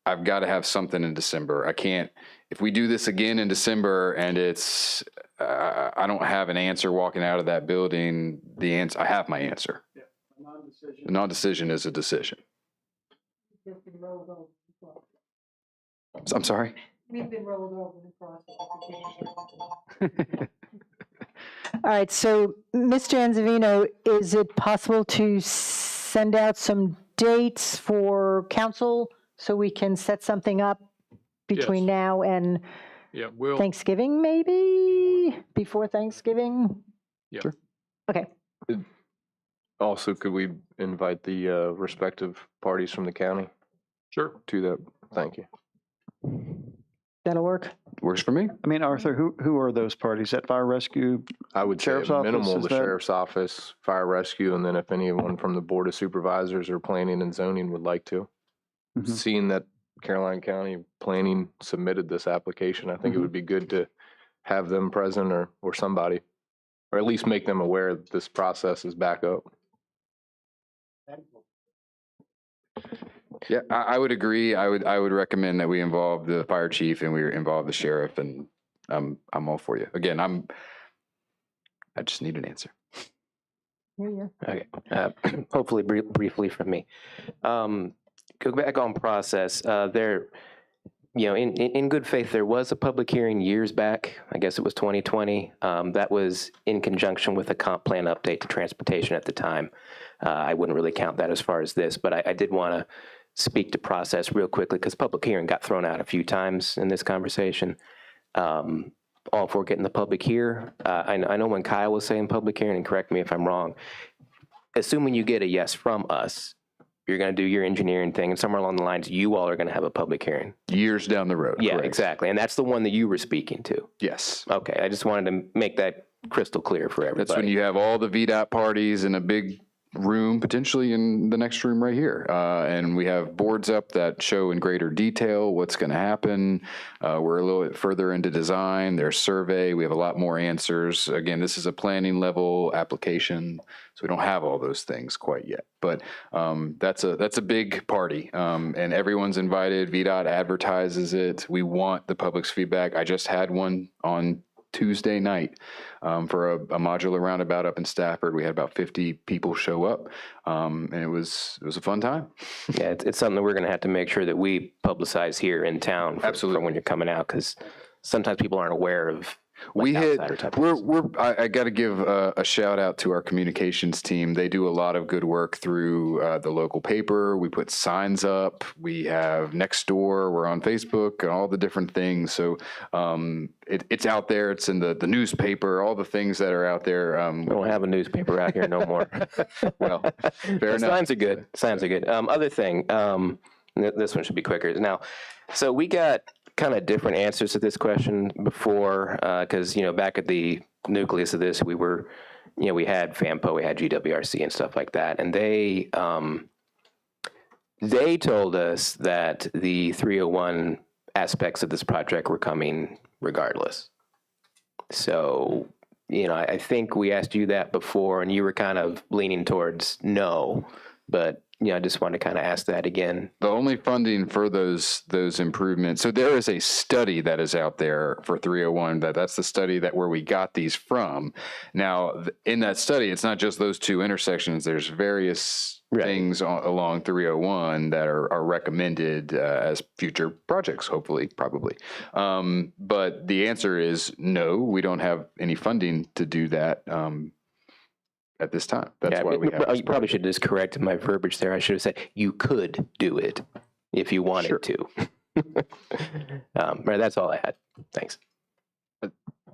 I've got to have something in December. I can't, if we do this again in December and it's, I don't have an answer walking out of that building, I have my answer. Yeah, a non-decision. A non-decision is a decision. I'm sorry? We've been rolled over the process. All right, so Mr. Anzavino, is it possible to send out some dates for council so we can set something up between Yes. now and Yeah, we'll, Thanksgiving, maybe? Before Thanksgiving? yeah. Sure. Okay. Also, could we invite the respective parties from the county Sure. to that? Thank you. That'll work. Works for me. I mean, Arthur, who are those parties? That fire rescue? I would say Sheriff's at office, minimal, is the that- sheriff's office, fire rescue, and then if anyone from the board of supervisors or planning and zoning would like to. Mhm. Seeing that Caroline County Planning submitted this application, I think it would be good to have them present or somebody, or at least make them aware that this process is back up. Yeah, I would agree. I would recommend that we involve the fire chief and we involve the sheriff, and I'm all for you. Again, I just need an answer. Okay, hopefully briefly from me. Go back on process. There, you know, in good faith, there was a public hearing years back. I guess it was 2020. That was in conjunction with a comp plan update to transportation at the time. I wouldn't really count that as far as this, but I did want to speak to process real quickly because public hearing got thrown out a few times in this conversation. All for getting the public here. I know when Kyle was saying public hearing, and correct me if I'm wrong, assuming you get a yes from us, you're going to do your engineering thing, and somewhere along the lines, you all are going to have a public hearing. Years down the road. Yeah, correct. exactly. And that's the one that you were speaking to. Yes. Okay, I just wanted to make that crystal clear for everybody. That's when you have all the VDOT parties in a big room, potentially in the next room right here. And we have boards up that show in greater detail what's going to happen. We're a little bit further into design. There's survey. We have a lot more answers. Again, this is a planning level application, so we don't have all those things quite yet. But that's a big party, and everyone's invited. VDOT advertises it. We want the public's feedback. I just had one on Tuesday night for a modular roundabout up in Stafford. We had about 50 people show up, and it was a fun time. Yeah, it's something that we're going to have to make sure that we publicize here in town for when you're coming out, because sometimes people aren't aware of. We hit. outsider type I got to give a shout out to our communications team. They do a lot of good work through the local paper. We put signs up. We have Nextdoor. We're on Facebook and all the different things. So it's out there. It's in the newspaper. All the things that are out there. We don't have a newspaper out here no more. Well, fair enough. Signs are good. Signs are good. Other thing, this one should be quicker. Now, so we got kind of different answers to this question before, because, back at the nucleus of this, we were, we had FAMPO, we had GWRC and stuff like that. And they told us that the 301 aspects of this project were coming regardless. So, I think we asked you that before and you were kind of leaning towards no, but I just wanted to kind of ask that again. The only funding for those improvements. So there is a study that is out there for 301. That's the study where we got these from. Now, in that study, it's not just those two intersections. There's various things along 301 that are recommended as future projects, hopefully, probably. But the answer is no. We don't have any funding to do that. at this time. That's Yeah, why we have I this probably project. should have just corrected my verbiage there. I should have said, you could do it if you wanted Sure. to. But that's all I had. Thanks.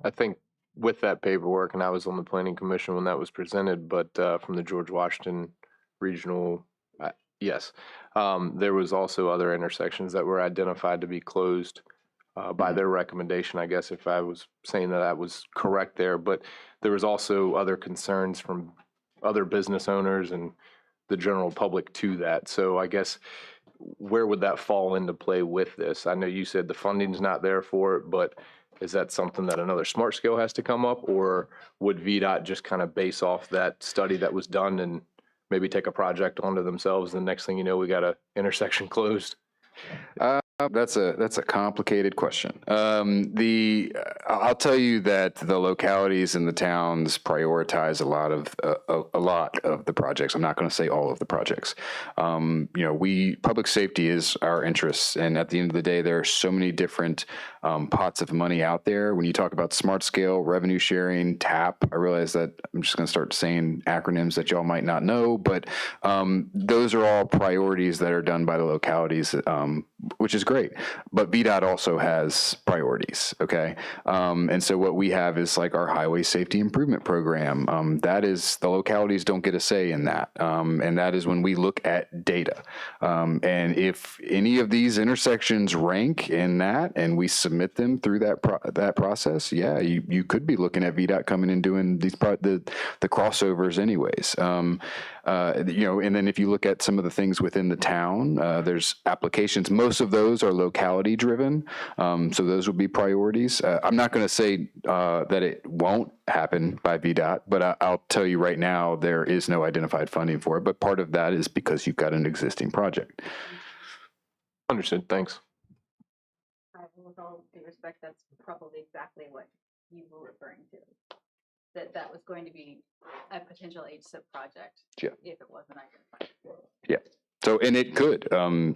I think with that paperwork, and I was on the planning commission when that was presented, but from the George Washington Regional, yes, there was also other intersections that were identified to be closed by their recommendation, I guess, if I was saying that I was correct there. But there was also other concerns from other business owners and the general public to that. So I guess where would that fall into play with this? I know you said the funding's not there for it, but is that something that another smart scale has to come up, or would VDOT just kind of base off that study that was done and maybe take a project onto themselves? The next thing you know, we got a intersection closed. That's a complicated question. I'll tell you that the localities and the towns prioritize a lot of the projects. I'm not going to say all of the projects. Public safety is our interests, and at the end of the day, there are so many different pots of money out there. When you talk about smart scale, revenue sharing, TAP, I realize that I'm just going to start saying acronyms that y'all might not know, but those are all priorities that are done by the localities, which is great. But VDOT also has priorities, okay? And so what we have is like our highway safety improvement program. That is, the localities don't get a say in that. And that is when we look at data. And if any of these intersections rank in that and we submit them through that process, yeah, you could be looking at VDOT coming and doing these the crossovers anyways. And then if you look at some of the things within the town, there's applications. Most of those are locality driven. So those would be priorities. I'm not going to say that it won't happen by VDOT, but I'll tell you right now, there is no identified funding for it. But part of that is because you've got an existing project. Understood. Thanks. With all due respect, that's probably exactly what you were referring to. That was going to be a potential HSIP project. Yeah. If it wasn't identified. Yeah. So, and it could,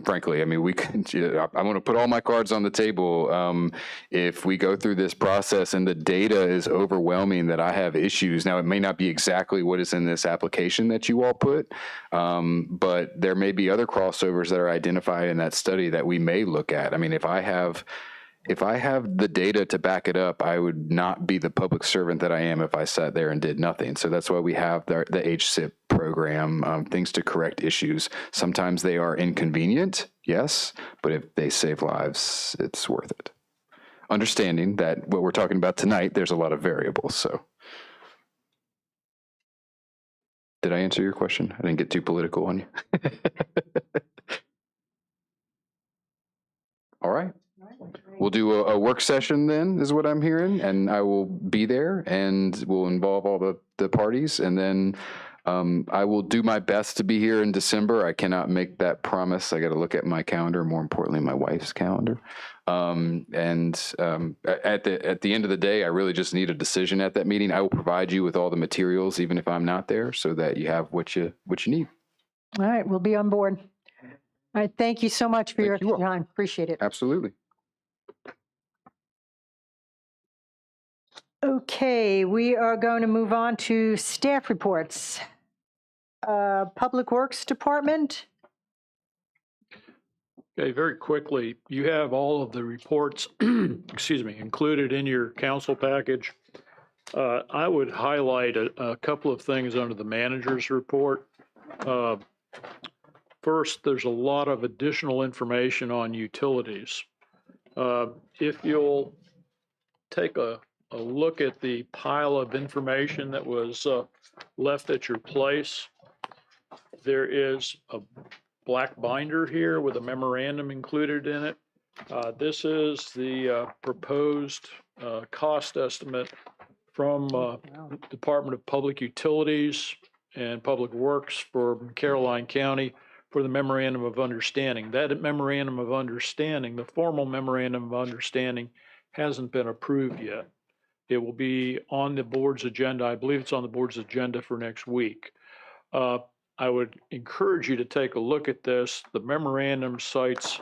frankly, I mean, we could, I want to put all my cards on the table. If we go through this process and the data is overwhelming that I have issues, now it may not be exactly what is in this application that you all put, but there may be other crossovers that are identified in that study that we may look at. I mean, if I have the data to back it up, I would not be the public servant that I am if I sat there and did nothing. So that's why we have the HSIP program, things to correct issues. Sometimes they are inconvenient, yes, but if they save lives, it's worth it. Understanding that what we're talking about tonight, there's a lot of variables, so. Did I answer your question? I didn't get too political on you. All right. We'll do a work session then, is what I'm hearing, and I will be there, and we'll involve all the parties, and then I will do my best to be here in December. I cannot make that promise. I got to look at my calendar, more importantly, my wife's calendar. At the end of the day, I really just need a decision at that meeting. I will provide you with all the materials, even if I'm not there, so that you have what you need. All right, we'll be on board. All right, thank you so much for your time. Appreciate it. Absolutely. Okay, we are going to move on to staff reports. Public Works Department. Okay, very quickly, you have all of the reports, excuse me, included in your council package. I would highlight a couple of things under the manager's report. First, there's a lot of additional information on utilities. If you'll take a look at the pile of information that was left at your place, there is a black binder here with a memorandum included in it. This is the proposed cost estimate from Department of Public Utilities and Public Works for Caroline County for the Memorandum of Understanding. That Memorandum of Understanding, the formal Memorandum of Understanding, hasn't been approved yet. It will be on the board's agenda. I believe it's on the board's agenda for next week. I would encourage you to take a look at this. The memorandum cites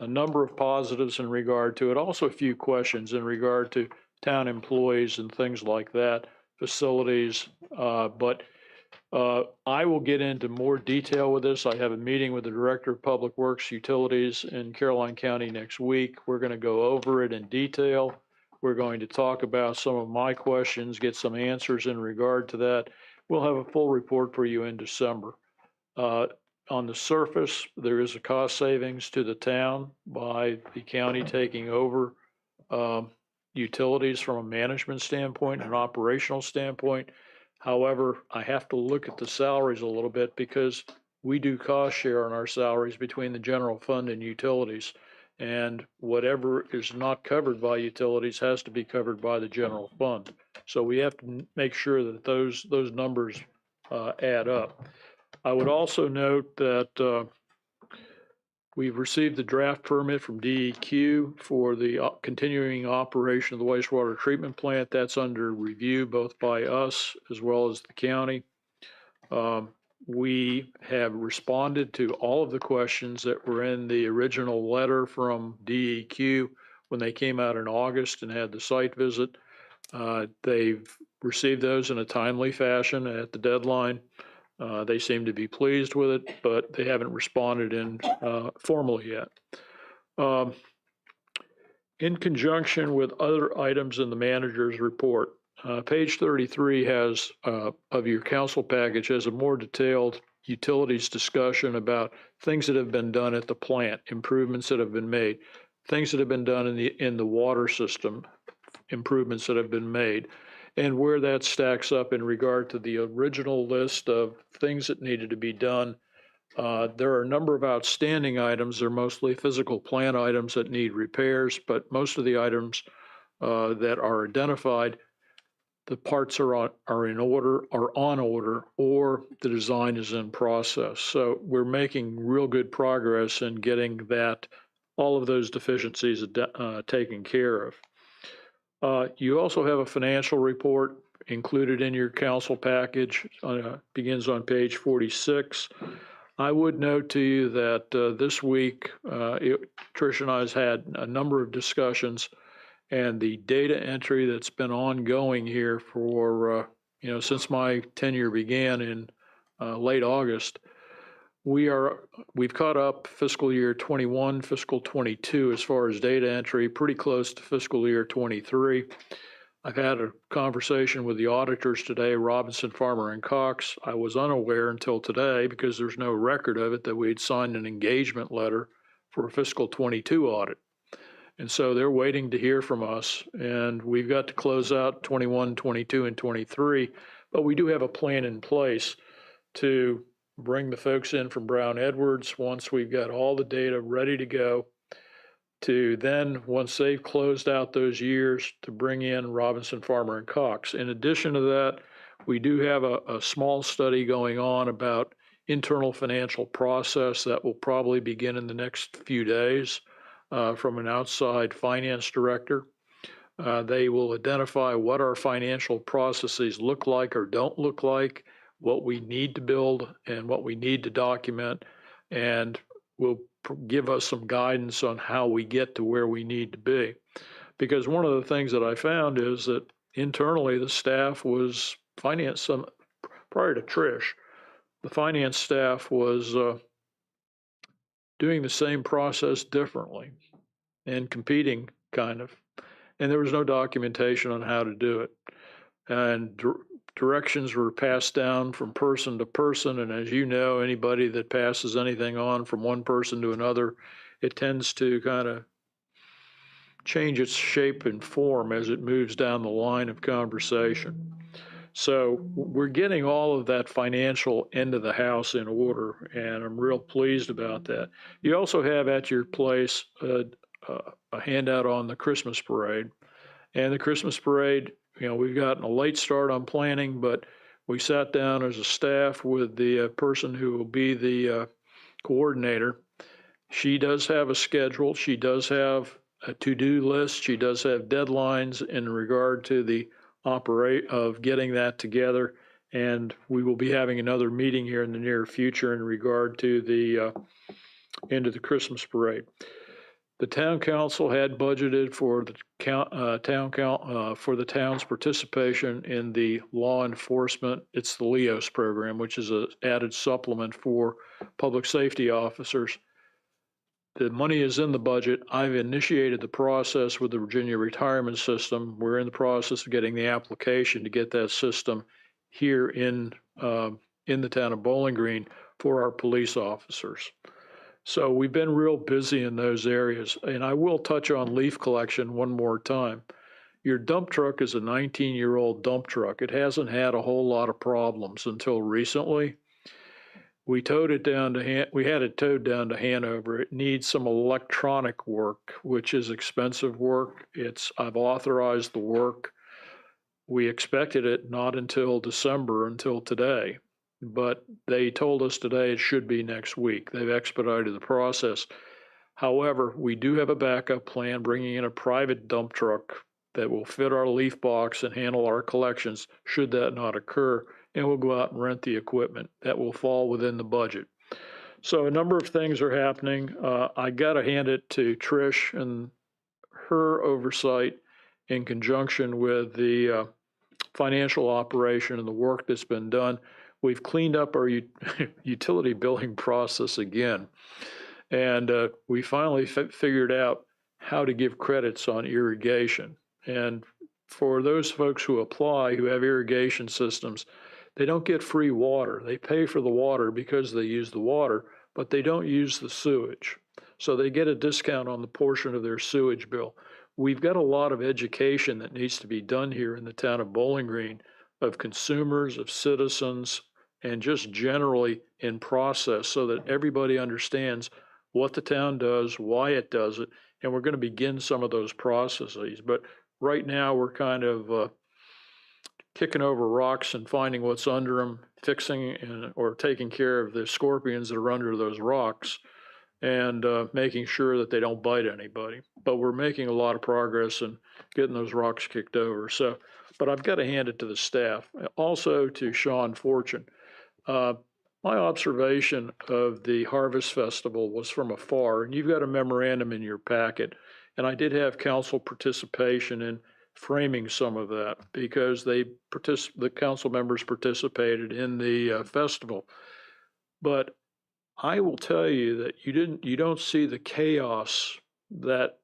a number of positives in regard to it, also a few questions in regard to town employees and things like that, facilities. But I will get into more detail with this. I have a meeting with the Director of Public Works Utilities in Caroline County next week. We're going to go over it in detail. We're going to talk about some of my questions, get some answers in regard to that. We'll have a full report for you in December. On the surface, there is a cost savings to the town by the county taking over utilities from a management standpoint and an operational standpoint. However, I have to look at the salaries a little bit because we do cost share on our salaries between the general fund and utilities. And whatever is not covered by utilities has to be covered by the general fund. So we have to make sure that those numbers add up. I would also note that we've received the draft permit from DEQ for the continuing operation of the wastewater treatment plant. That's under review both by us as well as the county. We have responded to all of the questions that were in the original letter from DEQ when they came out in August and had the site visit. They've received those in a timely fashion at the deadline. They seem to be pleased with it, but they haven't responded in formally yet. In conjunction with other items in the manager's report, page 33 has of your council package has a more detailed utilities discussion about things that have been done at the plant, improvements that have been made, things that have been done in the water system, improvements that have been made, and where that stacks up in regard to the original list of things that needed to be done. There are a number of outstanding items. They're mostly physical plant items that need repairs, but most of the items that are identified, the parts are on order, or the design is in process. So we're making real good progress in getting all of those deficiencies taken care of. You also have a financial report included in your council package, begins on page 46. I would note to you that this week, Trish and I has had a number of discussions, and the data entry that's been ongoing here for, since my tenure began in late August, we've caught up fiscal year 21, fiscal 22 as far as data entry, pretty close to fiscal year 23. I've had a conversation with the auditors today, Robinson, Farmer, and Cox. I was unaware until today, because there's no record of it, that we'd signed an engagement letter for a fiscal 22 audit. And so they're waiting to hear from us, and we've got to close out 21, 22, and 23, but we do have a plan in place to bring the folks in from Brown Edwards once we've got all the data ready to go, to then, once they've closed out those years, to bring in Robinson, Farmer, and Cox. In addition to that, we do have a small study going on about internal financial process that will probably begin in the next few days from an outside finance director. They will identify what our financial processes look like or don't look like, what we need to build and what we need to document, and will give us some guidance on how we get to where we need to be. Because one of the things that I found is that internally the staff was prior to Trish, the finance staff was doing the same process differently and competing kind of, and there was no documentation on how to do it. And directions were passed down from person to person, and as you know, anybody that passes anything on from one person to another, it tends to kind of change its shape and form as it moves down the line of conversation. So we're getting all of that financial end of the house in order, and I'm real pleased about that. You also have at your place a handout on the Christmas parade. And the Christmas parade, we've gotten a late start on planning, but we sat down as a staff with the person who will be the coordinator. She does have a schedule. She does have a to-do list. She does have deadlines in regard to the of getting that together. And we will be having another meeting here in the near future in regard to the end of the Christmas parade. The town council had budgeted for the for the town's participation in the law enforcement. It's the LEOS program, which is an added supplement for public safety officers. The money is in the budget. I've initiated the process with the Virginia Retirement System. We're in the process of getting the application to get that system here in the town of Bowling Green for our police officers. So we've been real busy in those areas. And I will touch on leaf collection one more time. Your dump truck is a 19-year-old dump truck. It hasn't had a whole lot of problems until recently. We towed it down to we had it towed down to Hanover. It needs some electronic work, which is expensive work. I've authorized the work. We expected it not until December, until today. But they told us today it should be next week. They've expedited the process. However, we do have a backup plan, bringing in a private dump truck that will fit our leaf box and handle our collections should that not occur, and we'll go out and rent the equipment. That will fall within the budget. So a number of things are happening. I got to hand it to Trish and her oversight in conjunction with the financial operation and the work that's been done. We've cleaned up our utility billing process again, and we finally figured out how to give credits on irrigation. And for those folks who apply who have irrigation systems, they don't get free water. They pay for the water because they use the water, but they don't use the sewage. So they get a discount on the portion of their sewage bill. We've got a lot of education that needs to be done here in the town of Bowling Green of consumers, of citizens, and just generally in process so that everybody understands what the town does, why it does it, and we're going to begin some of those processes. But right now we're kind of kicking over rocks and finding what's under them, fixing or taking care of the scorpions that are under those rocks, and making sure that they don't bite anybody. But we're making a lot of progress in getting those rocks kicked over. So, but I've got to hand it to the staff. Also to Sean Fortune. My observation of the Harvest Festival was from afar, and you've got a memorandum in your packet. And I did have council participation in framing some of that because the council members participated in the festival. But I will tell you that you don't see the chaos that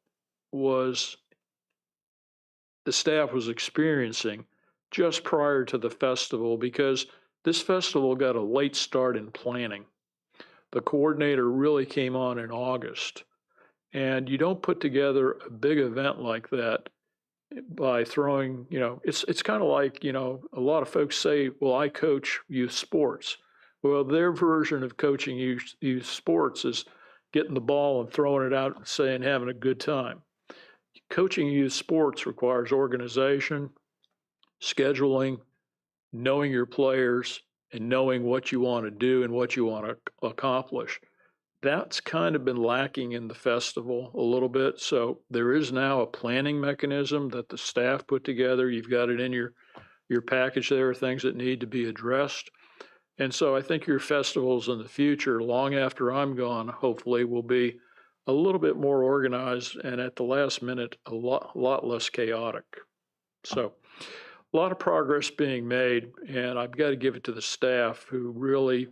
the staff was experiencing just prior to the festival, because this festival got a late start in planning. The coordinator really came on in August, and you don't put together a big event like that by throwing, it's kind of like, a lot of folks say, well, I coach youth sports. Well, their version of coaching youth sports is getting the ball and throwing it out and saying, having a good time. Coaching youth sports requires organization, scheduling, knowing your players, and knowing what you want to do and what you want to accomplish. That's kind of been lacking in the festival a little bit. So there is now a planning mechanism that the staff put together. You've got it in your package. There are things that need to be addressed. And so I think your festivals in the future, long after I'm gone, hopefully will be a little bit more organized and at the last minute, a lot less chaotic. So a lot of progress being made, and I've got to give it to the staff who really,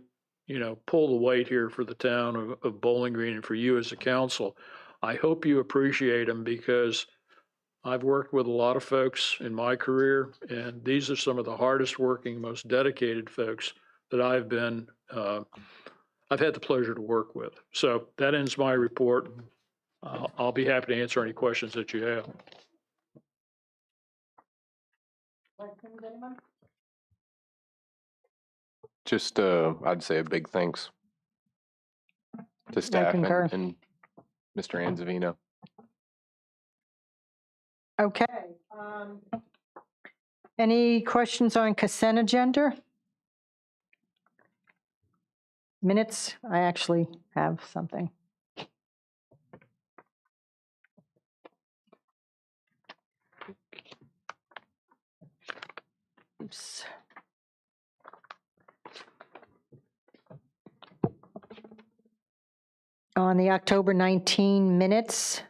pull the weight here for the town of Bowling Green and for you as a council. I hope you appreciate them, because I've worked with a lot of folks in my career, and these are some of the hardest working, most dedicated folks that I've had the pleasure to work with. So that ends my report. I'll be happy to answer any questions that you have. Just, I'd say a big thanks to staff concur. and Mr. Anzavino. Okay. Any questions on consent agenda? Minutes, I actually have something. Oops. On the October 19 minutes,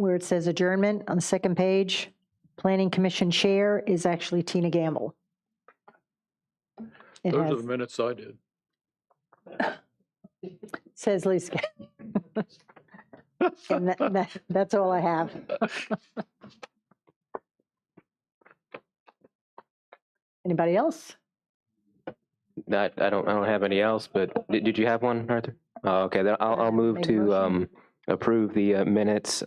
where it says adjournment on the second page, Planning Commission Chair is actually Tina Gamble. It Those are has, the minutes I did. says Lisa. And that's all I have. Anybody else? I don't have any else, but did you have one, Arthur? Oh, okay, then I'll move Make a to approve the minutes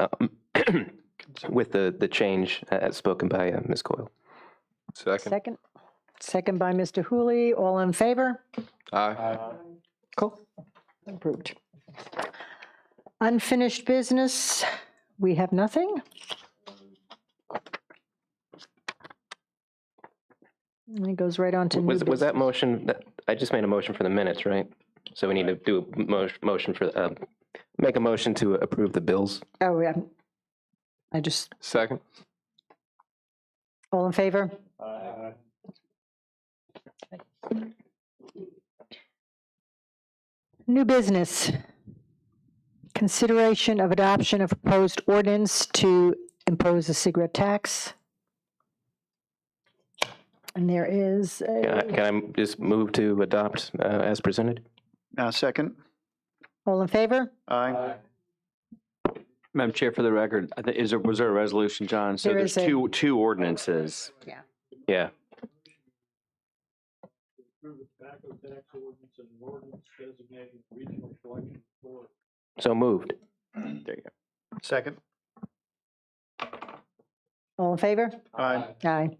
with the change as spoken by Ms. Coyle. Second. Second by Mr. Hooley. All in favor? Aye. Cool. Approved. Unfinished business, we have nothing. And it goes right on to new Was that business. motion, I just made a motion for the minutes, right? So we need to do a motion for, make a motion to approve the bills. Oh, yeah. I just, Second. all in favor? New business. Consideration of adoption of proposed ordinance to impose a cigarette tax. And there is Can I just move to adopt as presented? Second. all in favor? Aye. Madam Chair, for the record, was there a resolution, John? So There there's is a- two ordinances. Yeah. Approve the tobacco tax ordinance and an ordinance designating regional collection for So moved. There you go. Second. All in favor? Aye. Aye.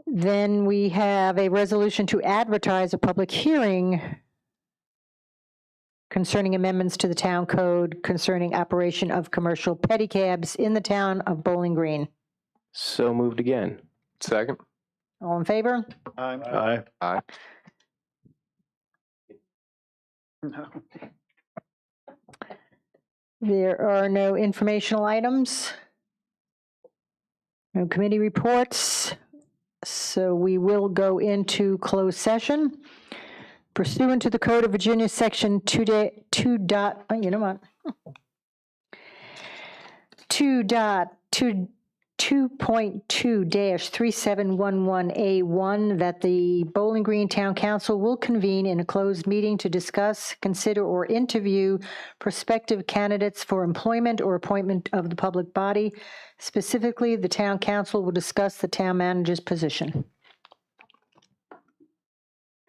Then we have a resolution to advertise a public hearing concerning amendments to the town code concerning operation of commercial pedicabs in the town of Bowling Green. So moved again. Second. All in favor? Aye. Aye. No. There are no informational items. No committee reports. So we will go into closed session. Pursuant to the Code of Virginia, Section 2.2-3711A1, that the Bowling Green Town Council will convene in a closed meeting to discuss, consider, or interview prospective candidates for employment or appointment of the public body. Specifically, the town council will discuss the town manager's position.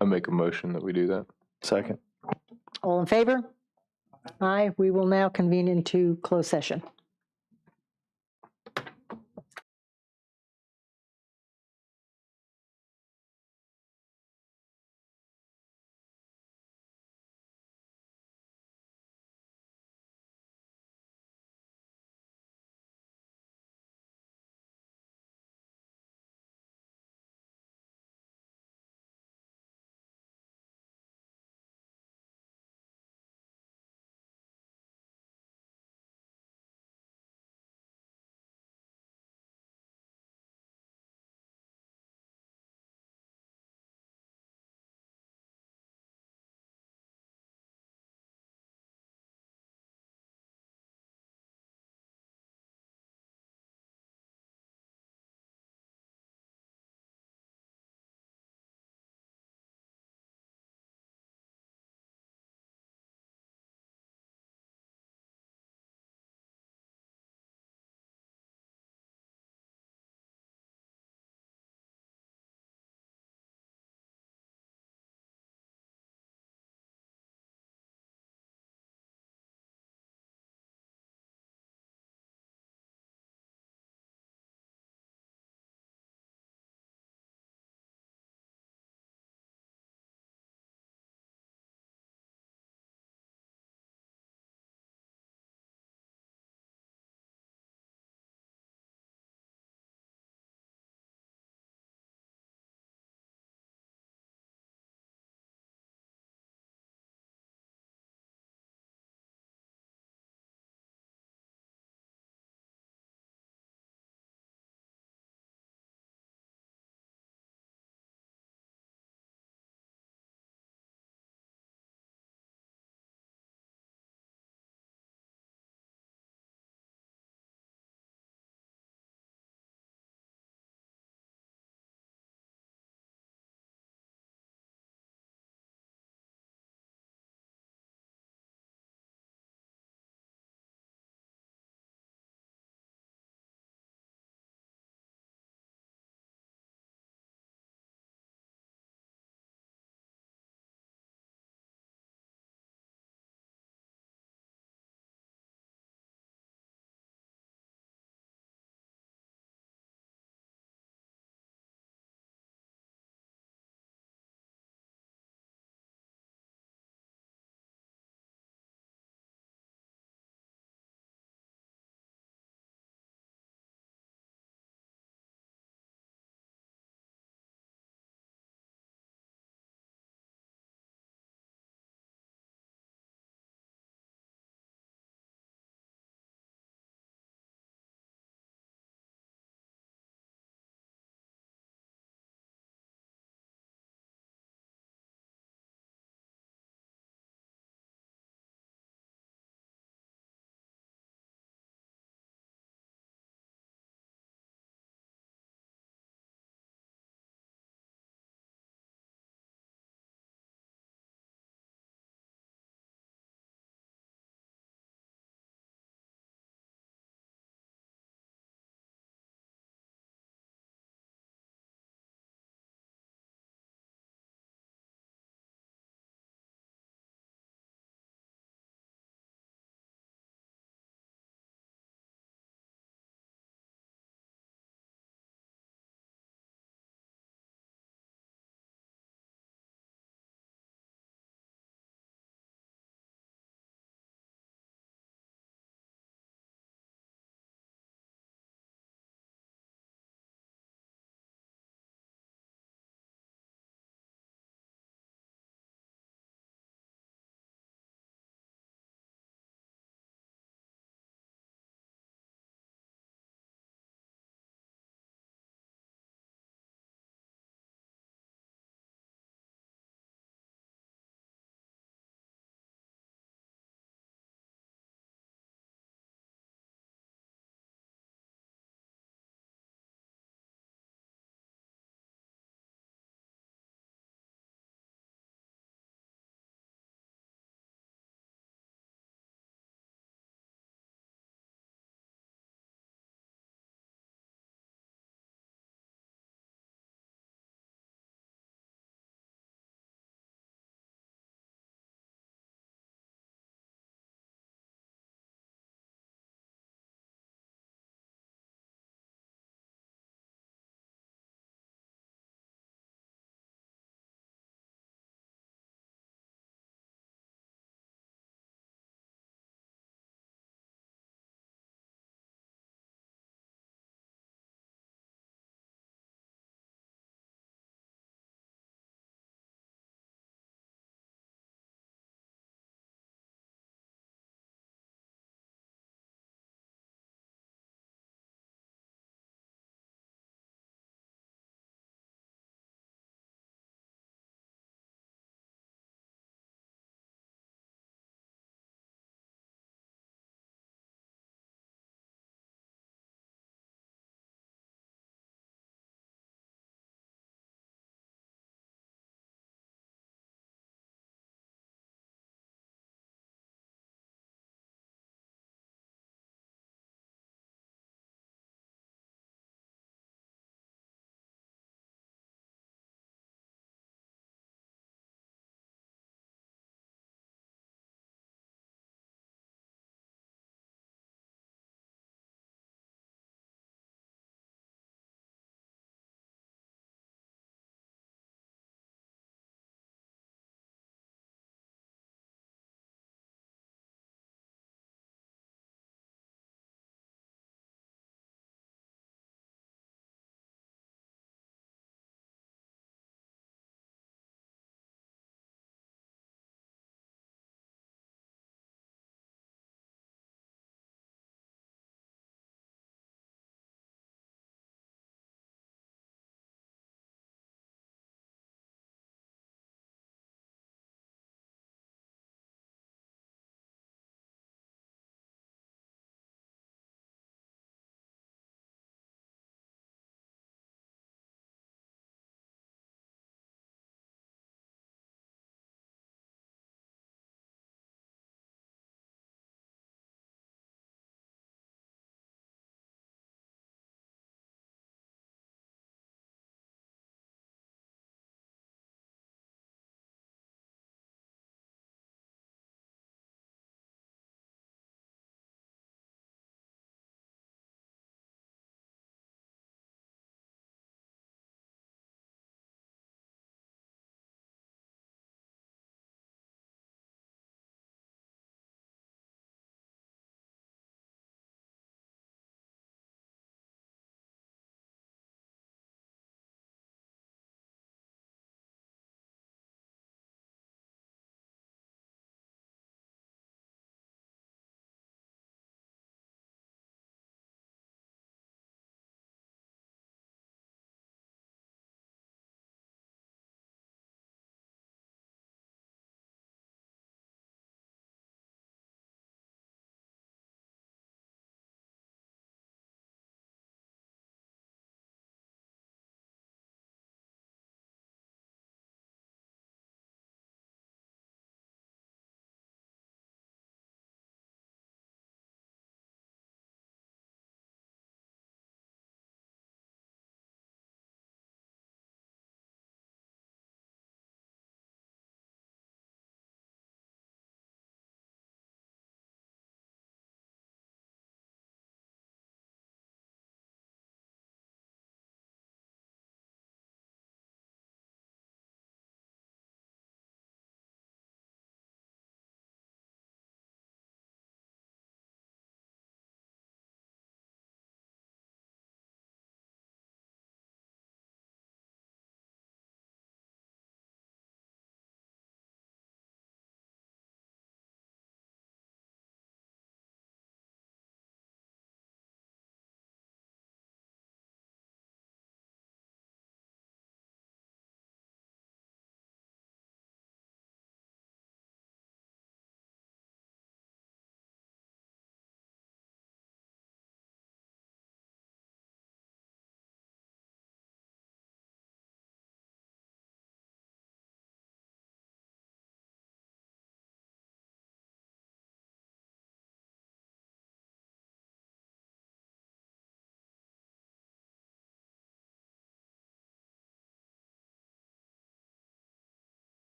I make a motion that we do that. Second. All in favor? Aye. We will now convene into closed session.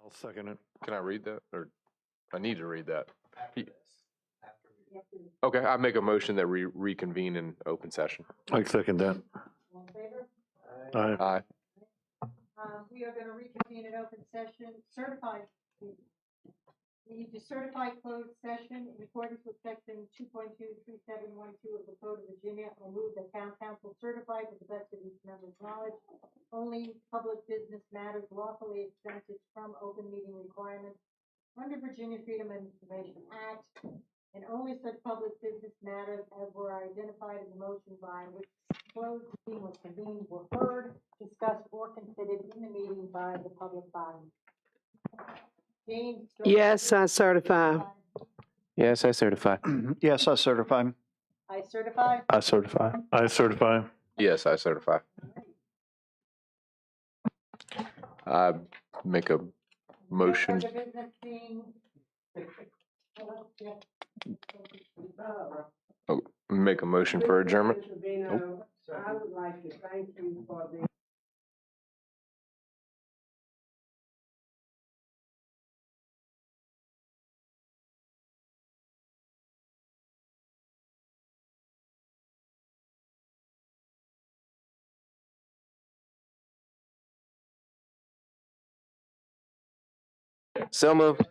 I'll second it. Can I read that, or I need to read that? Okay, I make a motion that we reconvene in open session. I second that. All in favor? Aye. Aye. We are gonna reconvene in open session, certified. We need to certify closed session in accordance with section 2.23712 of the Code of Virginia. I move that town council certified to the best of each member's knowledge, only public business matters lawfully exempted from open meeting requirements under Virginia Freedom of Information Act, and only such public business matters as were identified in the motion by which closed meeting was convened were heard, discussed, or considered in the meeting by the public body. James? Yes, I certify. Yes, I certify. Yes, I certify. I certify. I certify. I certify. Yes, I certify. I make a motion. Further business being- Make a motion for adjournment. I would like to thank you for the So moved.